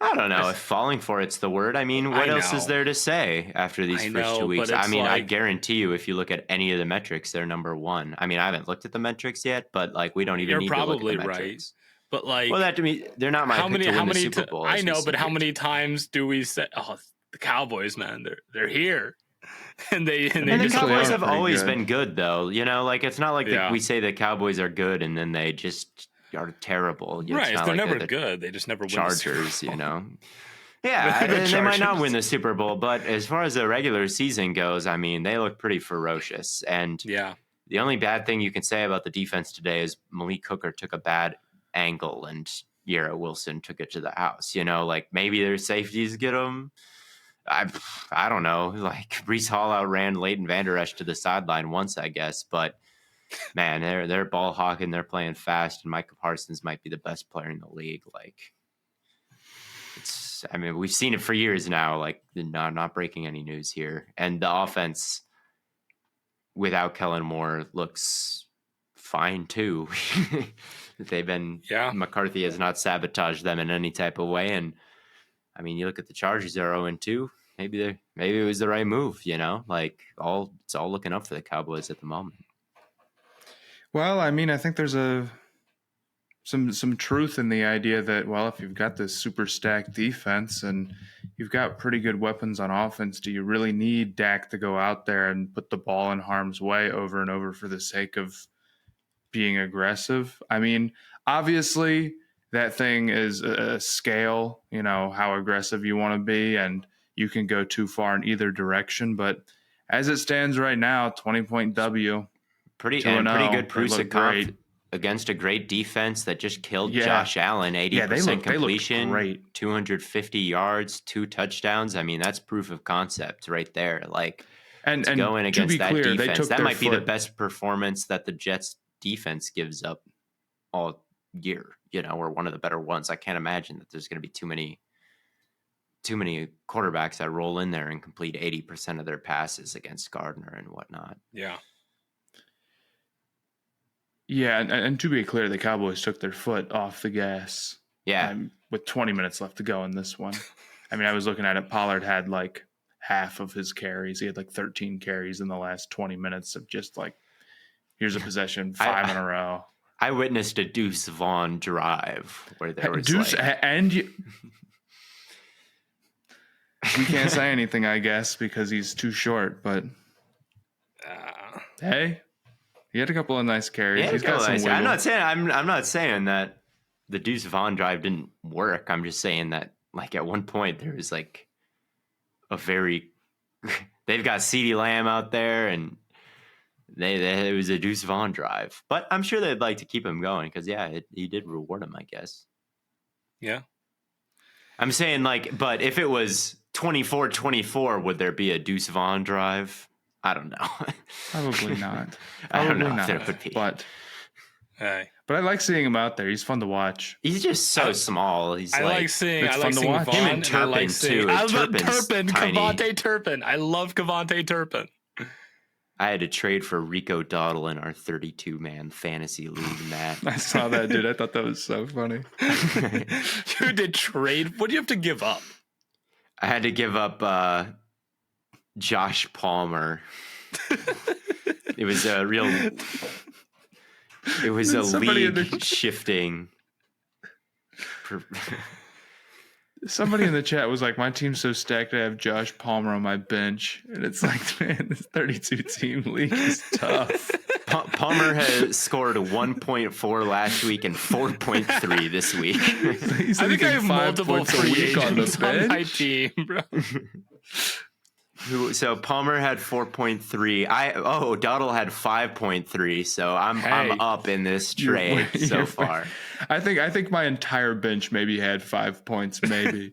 I don't know if falling for it's the word. I mean, what else is there to say after these first 2 weeks? I mean, I guarantee you, if you look at any of the metrics, they're number one. I mean, I haven't looked at the metrics yet, but like, we don't even need to look at the metrics. But like, well, that to me, they're not my pick to win the Super Bowl. I know, but how many times do we say, "Oh, the Cowboys, man, they're here," and the Cowboys have always been good, though. Like, it's not like we say the Cowboys are good and then they just are terrible. Right? They're never good. They just never win Chargers. The Super Bowl. Yeah, they might not win the Super Bowl, but as far as the regular season goes, I mean, they look pretty ferocious. And the only bad thing you can say about the defense today is Malik Hooker took a bad angle and Garrett Wilson took it to the house. Like, maybe their safeties get them. I don't know. Like, Breece Hall outran Leighton Vander Esch to the sideline once, I guess. But man, they're ball hawking. They're playing fast, and Micah Parsons might be the best player in the league. Like, we've seen it for years now. Like, not breaking any news here. And the offense without Kellen Moore looks fine too. They've been McCarthy has not sabotaged them in any type of way. And I mean, you look at the Chargers, they're 0-2. Maybe it was the right move, like, it's all looking up for the Cowboys at the moment. Well, I mean, I think there's some truth in the idea that, well, if you've got this super stacked defense and you've got pretty good weapons on offense, do you really need Dak to go out there and put the ball in harm's way over and over for the sake of being aggressive? I mean, obviously that thing is a scale, how aggressive you want to be, and you can go too far in either direction. But as it stands right now, 20-point W. Pretty good proofs of comp against a great defense that just killed Josh Allen, 80% completion, great. 250 yards, 2 touchdowns. I mean, that's proof of concept right there. Like, and go in against that defense, that might be the best performance that the Jets defense gives up all year, or one of the better ones. I can't imagine that there's going to be too many quarterbacks that roll in there and complete 80% of their passes against Gardner and whatnot. Yeah. Yeah, and to be clear, the Cowboys took their foot off the gas. Yeah. With 20 minutes left to go in this one. I mean, I was looking at it. Pollard had like half of his carries. He had like 13 carries in the last 20 minutes of just like, here's a possession, 5 in a row. I witnessed a Deuce Vaughn drive where there was Deuce, like... and we can't say anything, I guess, because he's too short, but hey, he had a couple of nice carries. He's got some wiggle. I'm not saying that the Deuce Vaughn drive didn't work. I'm just saying that like at one point there was like they've got CeeDee Lamb out there and it was a Deuce Vaughn drive. But I'm sure they'd like to keep him going because he did reward him, I guess. Yeah. I'm saying like, but if it was 24-24, would there be a Deuce Vaughn drive? I don't know. Probably not. I don't know Probably if there not, would be. But I like seeing him out there. He's fun to watch. He's just so small. I like seeing Vaughn. Him and Turpin too. I love Turpin. Tiny. Kavontae Turpin. I love Kavontae Turpin. I had to trade for Rico Dowdle in our 32-man fantasy league, Matt. I saw that, dude. I thought that was so funny. You did trade? What do you have to give up? I had to give up Josh Palmer. It was a real... It was a league shifting. Somebody in the chat was like, my team's so stacked I have Josh Palmer on my bench. And it's like, man, this 32-team league is tough. Palmer has scored 1.4 last week and 4.3 this week. I think I have multiple free agents on my team, bro. So Palmer had 4.3. Dowdle had 5.3. So I'm up in this trade so far. I think my entire bench maybe had 5 points. Maybe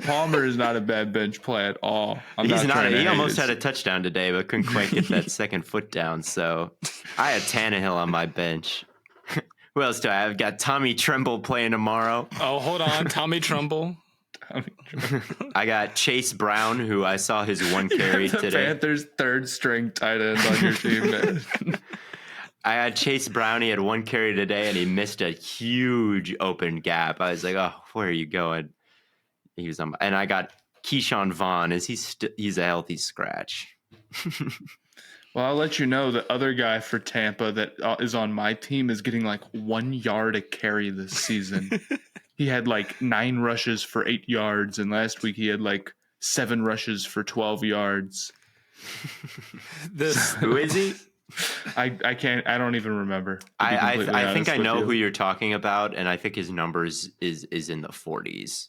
Palmer is not a bad bench play at all. He almost had a touchdown today, but couldn't quite get that second foot down. So I had Tannehill on my bench. Who else do I have? I've got Tommy Tremble playing tomorrow. Oh, hold on, Tommy Tremble. I got Chase Brown, who I saw his one carry the today. Panthers' third string tight end on your team, man. I had Chase Brown. He had one carry today, and he missed a huge open gap. I was like, "Oh, where are you going?" He was on, and I got Keyshawn Vaughn. He's a healthy scratch? Well, I'll let you know the other guy for Tampa that is on my team is getting like 1 yard a carry this season. He had like 9 rushes for 8 yards, and last week he had like 7 rushes for 12 yards. Who is he? I don't even remember. I think I know who you're talking about, and I think his numbers is in the 40s.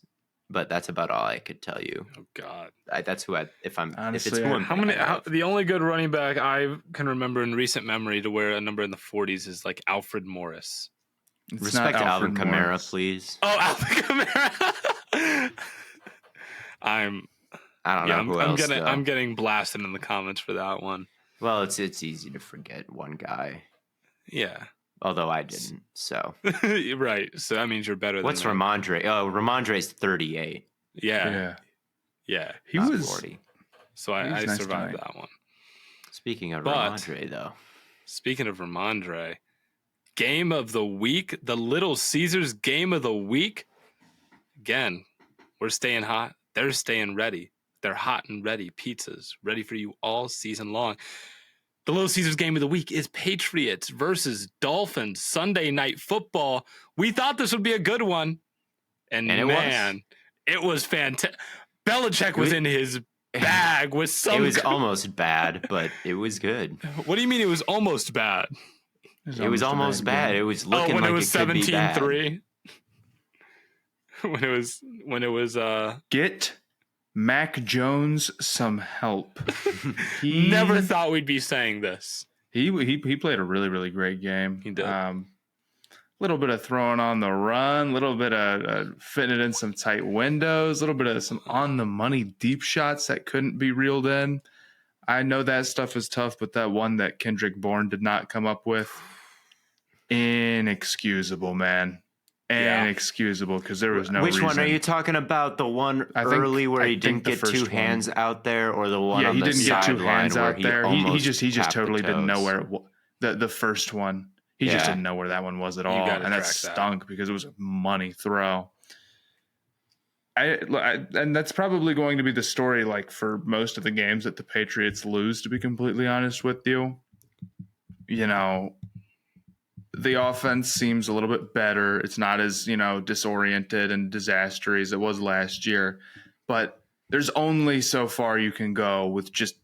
But that's about all I could tell you. Oh God, that's who I. Honestly, the only good running back I can remember in recent memory to wear a number in the 40s is like Alfred Morris. Respect Alvin Kamara, please. Oh, Alvin Kamara. I don't know who else. I'm getting blasted in the comments for that one. Well, it's easy to forget one guy. Yeah. Although I didn't, so. Right. So that means you're better What's than Ramondre? Oh, Ramondre's 38. Yeah. He was 40. So I survived that one. Speaking of Ramondre, though. Speaking of Ramondre, game of the week, the Little Caesars game of the week. Again, we're staying hot. They're staying ready. They're hot and ready. Pizzas ready for you all season long. The Little Caesars game of the week is Patriots versus Dolphins, Sunday Night Football. We thought this would be a good one. And it was fantastic. Belichick was in his bag with some... It was almost bad, but it was good. What do you mean it was almost bad? It was almost bad. It was looking like it could be bad. When it was Get Mac Jones some help. Never thought we'd be saying this. He played a really, really great game. He did. Little bit of throwing on the run, little bit of fitting it in some tight windows, a little bit of some on the money deep shots that couldn't be reeled in. I know that stuff is tough, but that one that Kendrick Bourne did not come up with, inexcusable, man. Inexcusable, because there was no reason. Which one are you talking about? The one early where he didn't get two hands out there, or the one on the sideline where he almost he just totally didn't know where it was. The first one. He just Yeah. didn't know where that one was at You all, gotta and that track that. stunk because it was a money throw. And that's probably going to be the story, like for most of the games that the Patriots lose. To be completely honest with you, the offense seems a little bit better. It's not as disoriented and disastrous as it was last year, but there's only so far you can go with just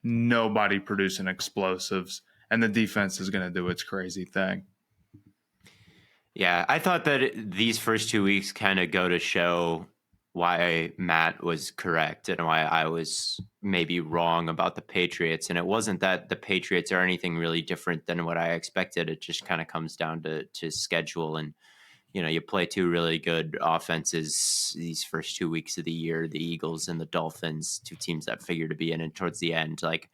nobody producing explosives, and the defense is going to do its crazy thing. Yeah, I thought that these first 2 weeks kind of go to show why Matt was correct and why I was maybe wrong about the Patriots. And it wasn't that the Patriots are anything really different than what I expected. It just kind of comes down to schedule. And, you play two really good offenses these first 2 weeks of the year, the Eagles and the Dolphins, two teams that figure to be in it towards the end. Like,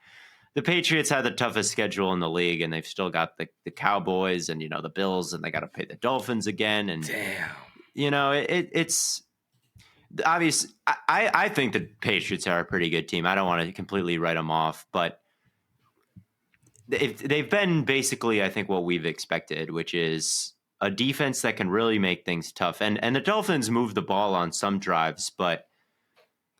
the Patriots had the toughest schedule in the league, and they've still got the Cowboys and, the Bills, and they got to play the Dolphins again. And, Damn. it's obvious. I think the Patriots are a pretty good team. I don't want to completely write them off, but they've been basically, I think, what we've expected, which is a defense that can really make things tough. And the Dolphins move the ball on some drives, but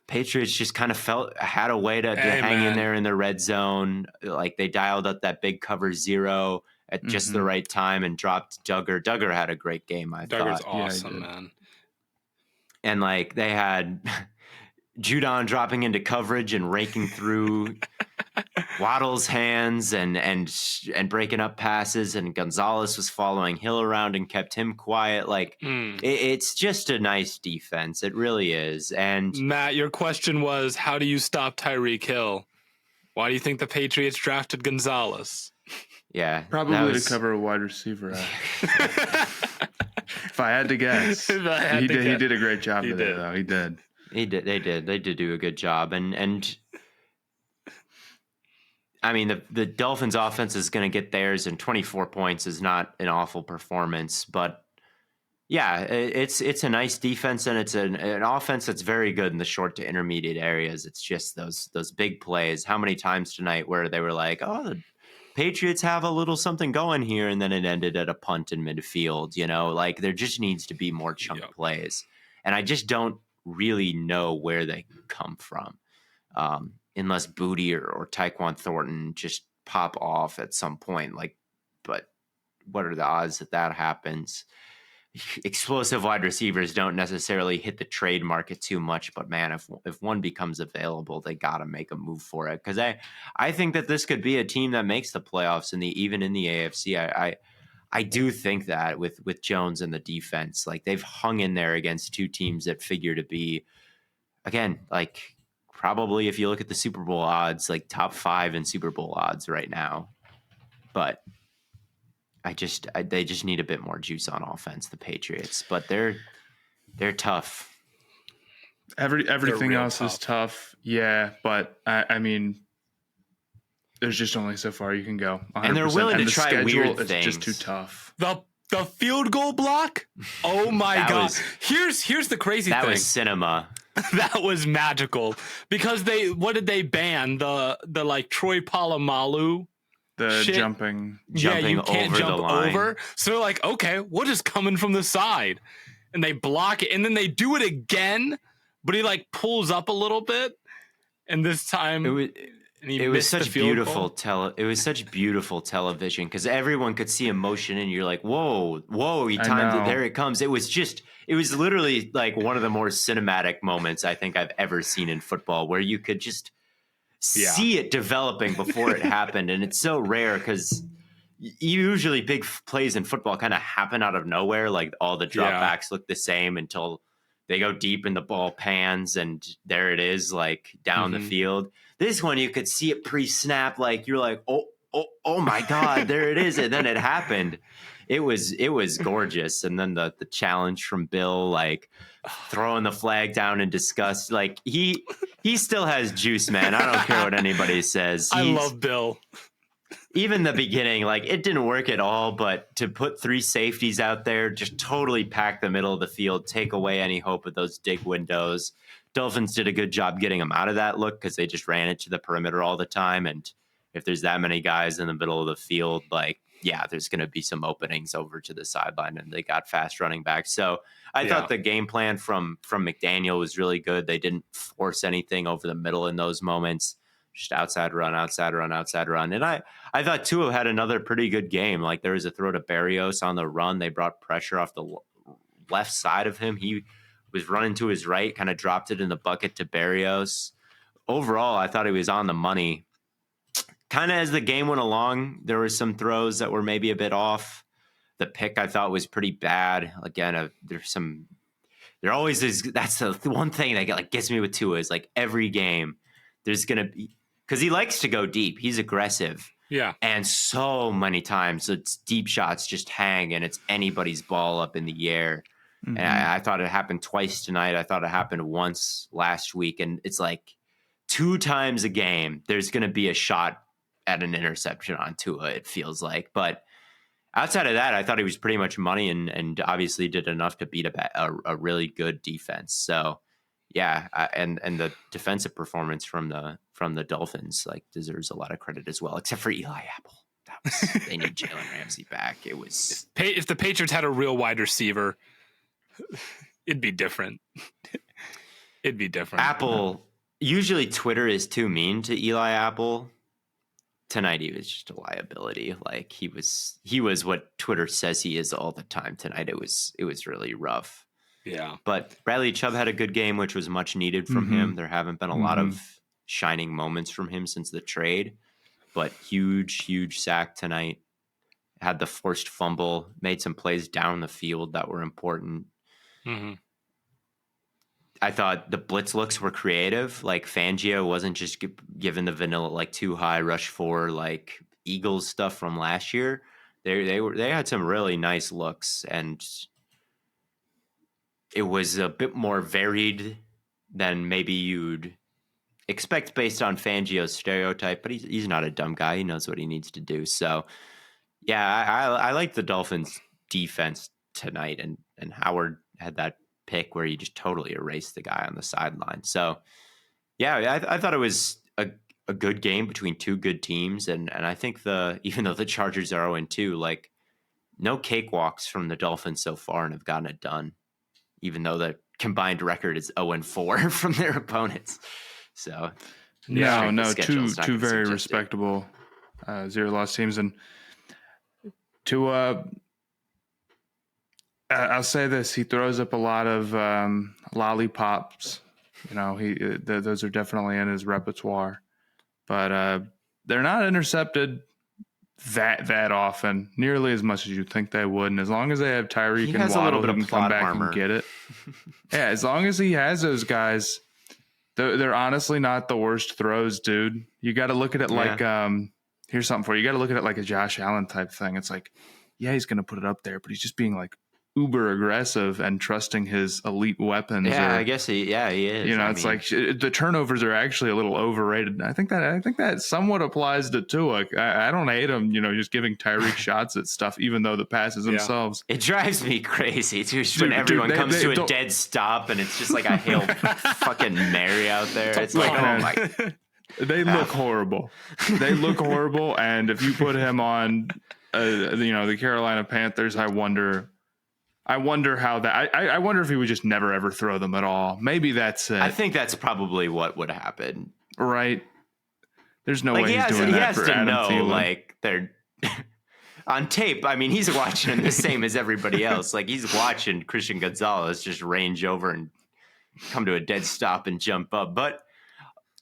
Patriots just kind of had a way to hang in there in the red zone. Like, they dialed up that big cover 0 at just the right time and dropped Duggar. Duggar had a great game, I Duggar's thought. awesome, man. And like, they had Judon dropping into coverage and raking through Waddle's hands and breaking up passes, and Gonzalez was following Hill around and kept him quiet. Like, it's just a nice defense. It really is. And Matt, your question was, how do you stop Tyreek Hill? Why do you think the Patriots drafted Gonzalez? yeah, Probably to cover a wide receiver. If I had to guess, he did a great job today, though. He did. They did do a good job. And I mean, the Dolphins offense is going to get theirs, and 24 points is not an awful performance, but yeah, it's a nice defense, and it's an offense that's very good in the short to intermediate areas. It's just those big plays. How many times tonight where they were like, oh, the Patriots have a little something going here, and then it ended at a punt in midfield, like, there just needs to be more chunk plays. And I just don't really know where they come from. Unless Booty or Tyquan Thornton just pop off at some point. Like, but what are the odds that happens? Explosive wide receivers don't necessarily hit the trade market too much, but man, if one becomes available, they got to make a move for it. Because I think that this could be a team that makes the playoffs even in the AFC. I do think that with Jones and the defense, like, they've hung in there against two teams that figure to be, again, like, probably, if you look at the Super Bowl odds, like top 5 in Super Bowl odds right now. But they just need a bit more juice on offense, the Patriots. But they're tough. Everything else is tough. Yeah, but I mean, there's just only so far you can go. 100%. And they're willing to try weird things. It's just too tough. The field goal block? Oh my God. Here's the crazy thing. That was cinema. That was magical, because what did they ban? The like Troy Polamalu, the shit? jumping you can't over jump the line. over. So they're like, okay, what is coming from the side? And they block it, and then they do it again, but he like pulls up a little bit, and this time it was such beautiful television, because everyone could see emotion, and you're like, whoa, he timed it, there it comes. It was literally like one of the more cinematic moments I think I've ever seen in football, where you could just see it developing before it happened. And it's so rare, because usually big plays in football kind of happen out of nowhere. Like, all the dropbacks look the same until they go deep and the ball pans, and there it is, like, down the field. This one, you could see it pre-snap, like, you're like, oh my God, there it is. And then it happened. It was gorgeous. And then the challenge from Bill, like, throwing the flag down in disgust. Like, he still has juice, man. I don't care what anybody says. I love Bill. Even the beginning, like, it didn't work at all, but to put 3 safeties out there, just totally pack the middle of the field, take away any hope of those dig windows. Dolphins did a good job getting them out of that look, because they just ran it to the perimeter all the time. And if there's that many guys in the middle of the field, like, yeah, there's going to be some openings over to the sideline, and they got fast running back. So I thought the game plan from McDaniel was really good. They didn't force anything over the middle in those moments, just outside run. And I thought Tua had another pretty good game. Like there was a throw to Berrios on the run. They brought pressure off the left side of him. He was running to his right, kind of dropped it in the bucket to Berrios. Overall, I thought he was on the money. Kind of as the game went along, there were some throws that were maybe a bit off. The pick I thought was pretty bad. Again, there always is. That's the one thing that gets me with Tua is like every game there's going to be, because he likes to go deep. He's aggressive. Yeah. And so many times it's deep shots just hang and it's anybody's ball up in the air. Mm-hmm. And I thought it happened twice tonight. I thought it happened once last week. And it's like 2 times a game, there's going to be a shot at an interception on Tua, it feels like. But outside of that, I thought he was pretty much money and obviously did enough to beat a really good defense. So, yeah, and the defensive performance from the Dolphins deserves a lot of credit as well, except for Eli Apple. They need Jalen Ramsey back. It was if the Patriots had a real wide receiver, it'd be different. It'd be different. Apple. Usually, Twitter is too mean to Eli Apple. Tonight he was just a liability. Like he was what Twitter says he is all the time. Tonight it was really rough. Yeah. But Bradley Chubb had a good game, which was much needed from him. There haven't been a lot of shining moments from him since the trade, but huge sack tonight. Had the forced fumble, made some plays down the field that were important. Mm-hmm. I thought the blitz looks were creative. Like Fangio wasn't just given the vanilla, too high rush 4, Eagles stuff from last year. They had some really nice looks, and it was a bit more varied than maybe you'd expect based on Fangio's stereotype, but he's not a dumb guy. He knows what he needs to do. So yeah, I like the Dolphins defense tonight, and Howard had that pick where he just totally erased the guy on the sideline. So yeah, I thought it was a good game between 2 good teams. And I think even though the Chargers are 0-2, no cakewalks from the Dolphins so far and have gotten it done, even though the combined record is 0-4 from their opponents. So no, two very respectable 0-loss teams. And to I'll say this: he throws up a lot of lollipops. Those are definitely in his repertoire, but they're not intercepted that often, nearly as much as you'd think they would. And as long as they have Tyreek and Waddle who can come back and get it, yeah, as long as he has those guys, they're honestly not the worst throws, dude. You got to look at it here's something for you. You got to look at it like a Josh Allen type thing. It's like, yeah, he's going to put it up there, but he's just being uber aggressive and trusting his elite weapons. Yeah, I guess he is. The turnovers are actually a little overrated. I think that somewhat applies to Tua. I don't hate him, just giving Tyreek shots at stuff, even though the passes themselves. It drives me crazy. It's just when everyone comes to a dead stop and it's just like a Hail fucking Mary out there. It's like, oh my. They look horrible. They look horrible. And if you put him on, the Carolina Panthers, I wonder how that. I wonder if he would just never ever throw them at all. Maybe that's it. I think that's probably what would happen. Right? There's no way he's doing that for Adam Thielen. They're on tape. I mean, he's watching the same as everybody else. He's watching Christian Gonzalez just range over and come to a dead stop and jump up. But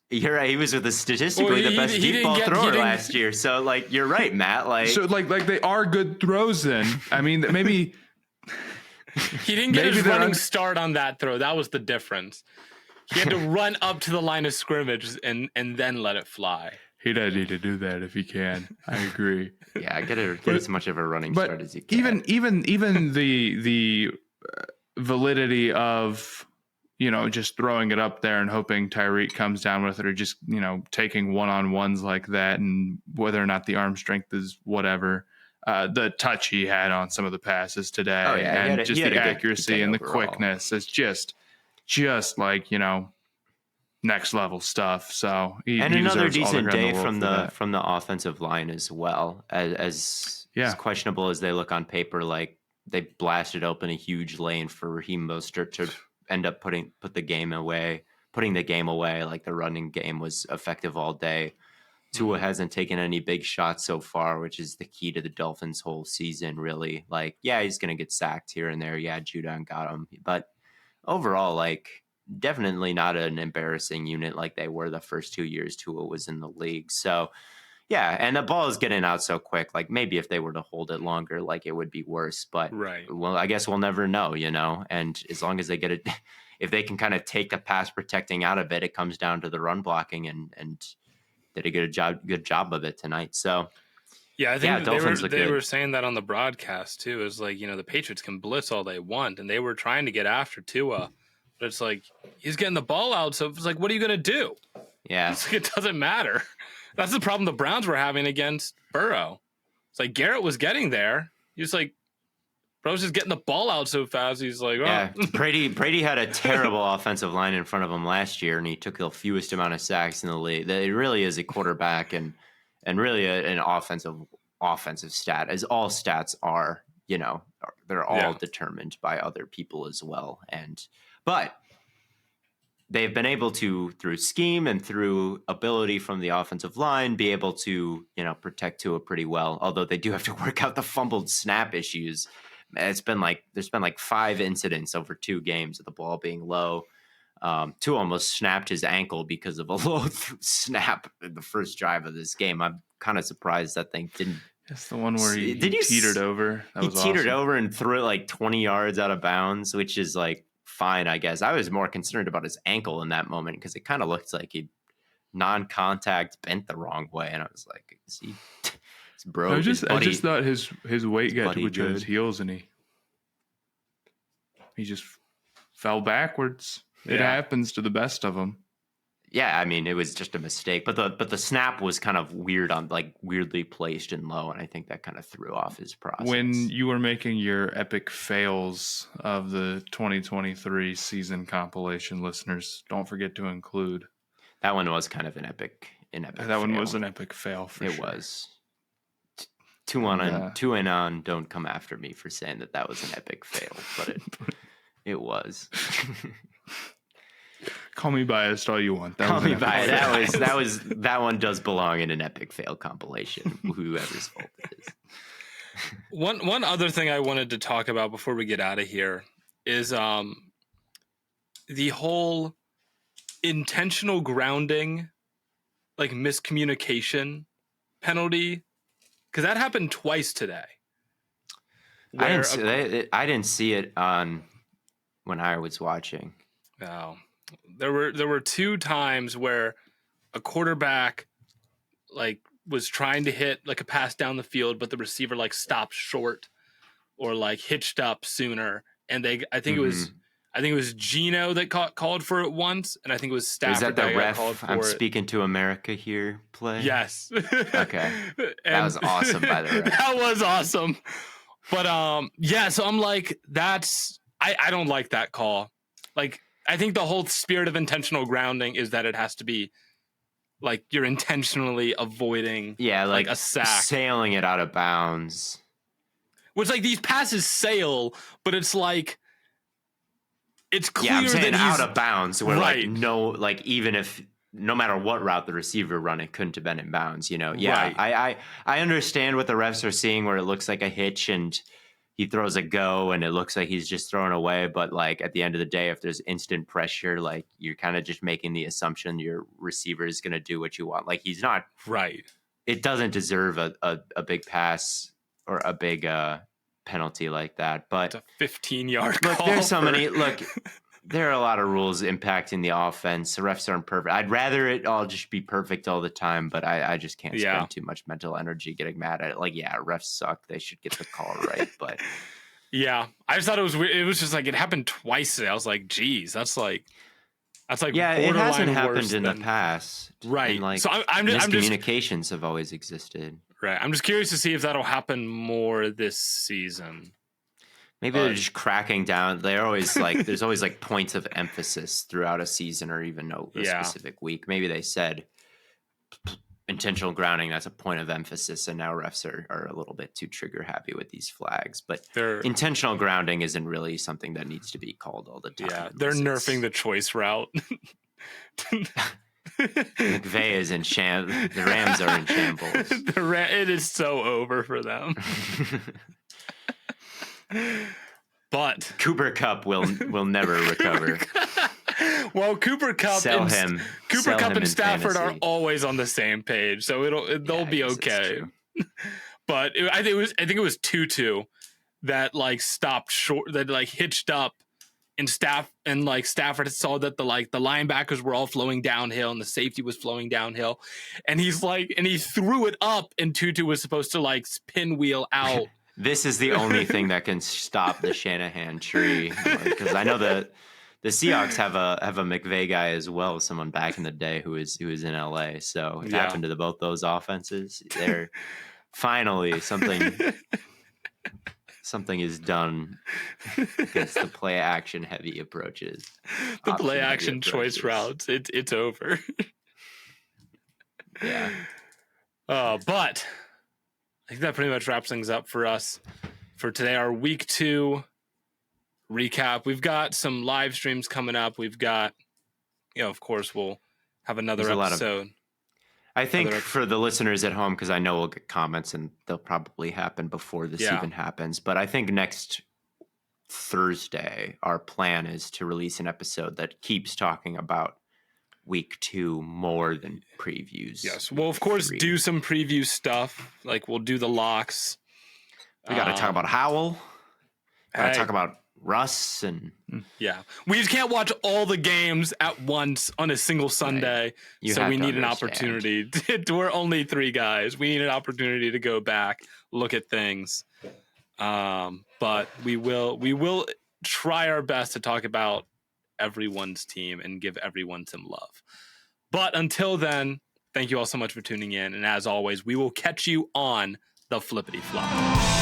you're right. He was with statistically the best deep ball thrower last year. So you're right, Matt. So they are good throws. Then I mean maybe. He didn't get his running start on that throw. That was the difference. He had to run up to the line of scrimmage and then let it fly. He doesn't need to do that if he can. I agree. Yeah, get as much of a running start as you can. Even the validity of just throwing it up there and hoping Tyreek comes down with it, or just taking one-on-ones like that, and whether or not the arm strength is whatever. The touch he had on some of the passes today, and just the accuracy and the quickness is just next level stuff. So he another deserves all the decent credit in day the world from for the that. from the offensive line as well. As questionable as they look on paper, like they blasted open a huge lane for Raheem Mostert to end up putting the game away. Like the running game was effective all day. Tua hasn't taken any big shots so far, which is the key to the Dolphins' whole season, really. Like, yeah, he's going to get sacked here and there. Yeah, Judon got him. But overall, like, definitely not an embarrassing unit like they were the first 2 years Tua was in the league. So, yeah, and the ball is getting out so quick. Like, maybe if they were to hold it longer, like, it would be worse. But, well, I guess we'll never know, And as long as they get it, if they can kind of take the pass protecting out of it, it comes down to the run blocking and did a good job of it tonight. So I think they were were saying that on the broadcast too. Is like, the Patriots can blitz all they want, and they were trying to get after Tua, but it's like he's getting the ball out. So it's like, what are you gonna do? Yeah, it's like, it doesn't matter. That's the problem the Browns were having against Burrow. It's like Garrett was getting there. He's like, bro's just getting the ball out so fast. He's like, oh. Yeah, Brady had a terrible offensive line in front of him last year, and he took the fewest amount of sacks in the league. It really is a quarterback and really an offensive stat, as all stats are. They're all determined by other people as well. But they've been able to, through scheme and through ability from the offensive line, be able to protect Tua pretty well. Although they do have to work out the fumbled snap issues. There's been like 5 incidents over 2 games of the ball being low. Tua almost snapped his ankle because of a low snap in the first drive of this game. I'm kind of surprised that thing didn't. That's the one where he teetered over. He teetered over and threw it like 20 yards out of bounds, which is like fine, I guess. I was more concerned about his ankle in that moment because it kind of looked like he non-contact bent the wrong way, and I was like, is he? Bro, I just thought his weight got to between his heels and he just fell backwards. It happens to the best of them. Yeah, I mean, it was just a mistake, but the snap was kind of weirdly placed and low, and I think that kind of threw off his process. When you were making your epic fails of the 2023 season compilation, listeners, don't forget to include that one was kind of an epic. That one was an epic fail for sure. It was. Two and on. Don't come after me for saying that was an epic fail, but it was. Call me biased all you want. Call me biased. That one does belong in an epic fail compilation. Whoever's fault it is. One other thing I wanted to talk about before we get out of here is the whole intentional grounding, like miscommunication penalty. Because that happened twice today. I didn't see it on when I was watching. No, there were 2 times where a quarterback was trying to hit like a pass down the field, but the receiver stopped short or hitched up sooner, and I think it was Gino that called for it once, and I think it was Stafford. Is that the ref? Called for I'm speaking to America here. Play. Yes. Okay. That was awesome, by the way. That was awesome. But so I'm like, I don't like that call. Like, I think the whole spirit of intentional grounding is that it has to be like you're intentionally avoiding like a sack, sailing it out of bounds. Which these passes sail, but it's like it's clear I'm saying that he's out of bounds where even if no matter what route the receiver run, it couldn't have been in bounds, Right. I understand what the refs are seeing where it looks like a hitch and he throws a go and it looks like he's just throwing away. But at the end of the day, if there's instant pressure, you're kind of just making the assumption your receiver is going to do what you want. He's not right. It doesn't deserve a big pass or a big penalty like that. But it's a 15-yard call. Look, there's so many. Look, there are a lot of rules impacting the offense. The refs aren't perfect. I'd rather it all just be perfect all the time, but I just can't spend too much mental energy getting mad at it. Refs suck. They should get the call right. But yeah, I just thought it was weird. It was just it happened twice today. I was like, geez, that's like it hasn't happened in the past, right? And so I'm just miscommunications have always existed, right? I'm just curious to see if that'll happen more this season. Maybe they're just cracking down. They're always like, there's always like points of emphasis throughout a season or even a specific week. Maybe they said intentional grounding, that's a point of emphasis. And now refs are a little bit too trigger happy with these flags. But intentional grounding isn't really something that needs to be called all the time. Yeah, they're nerfing the choice route. McVay is in shambles. The Rams are in shambles. It is so over for them. But Cooper Kupp will never recover. Well, Cooper Kupp and Stafford are always on the same page, so they'll be okay. But I think it was Tutu that like stopped short, that like hitched up, and Stafford saw that the linebackers were all flowing downhill and the safety was flowing downhill, and he threw it up, and Tutu was supposed to like pinwheel out. This is the only thing that can stop the Shanahan tree, because I know the Seahawks have a McVay guy as well, someone back in the day who was in LA. So it happened to both those offenses. They're finally something is done against the play action heavy approaches. The play action choice routes. It's over. Yeah. But I think that pretty much wraps things up for us for today. Our week 2 recap. We've got some live streams coming up. We've got, of course, we'll have another episode. I think for the listeners at home, because I know we'll get comments and they'll probably happen before this even happens. But I think next Thursday, our plan is to release an episode that keeps talking about week 2 more than previews. Yes. We'll, of course, do some preview stuff. Like we'll do the locks. We got to talk about Howell. Got to talk about Russ and we just can't watch all the games at once on a single Sunday. Right. So we need an opportunity. We're only 3 guys. We need an opportunity to go back, look at things. But we will try our best to talk about everyone's team and give everyone some love. But until then, thank you all so much for tuning in. And as always, we will catch you on the flippity flop.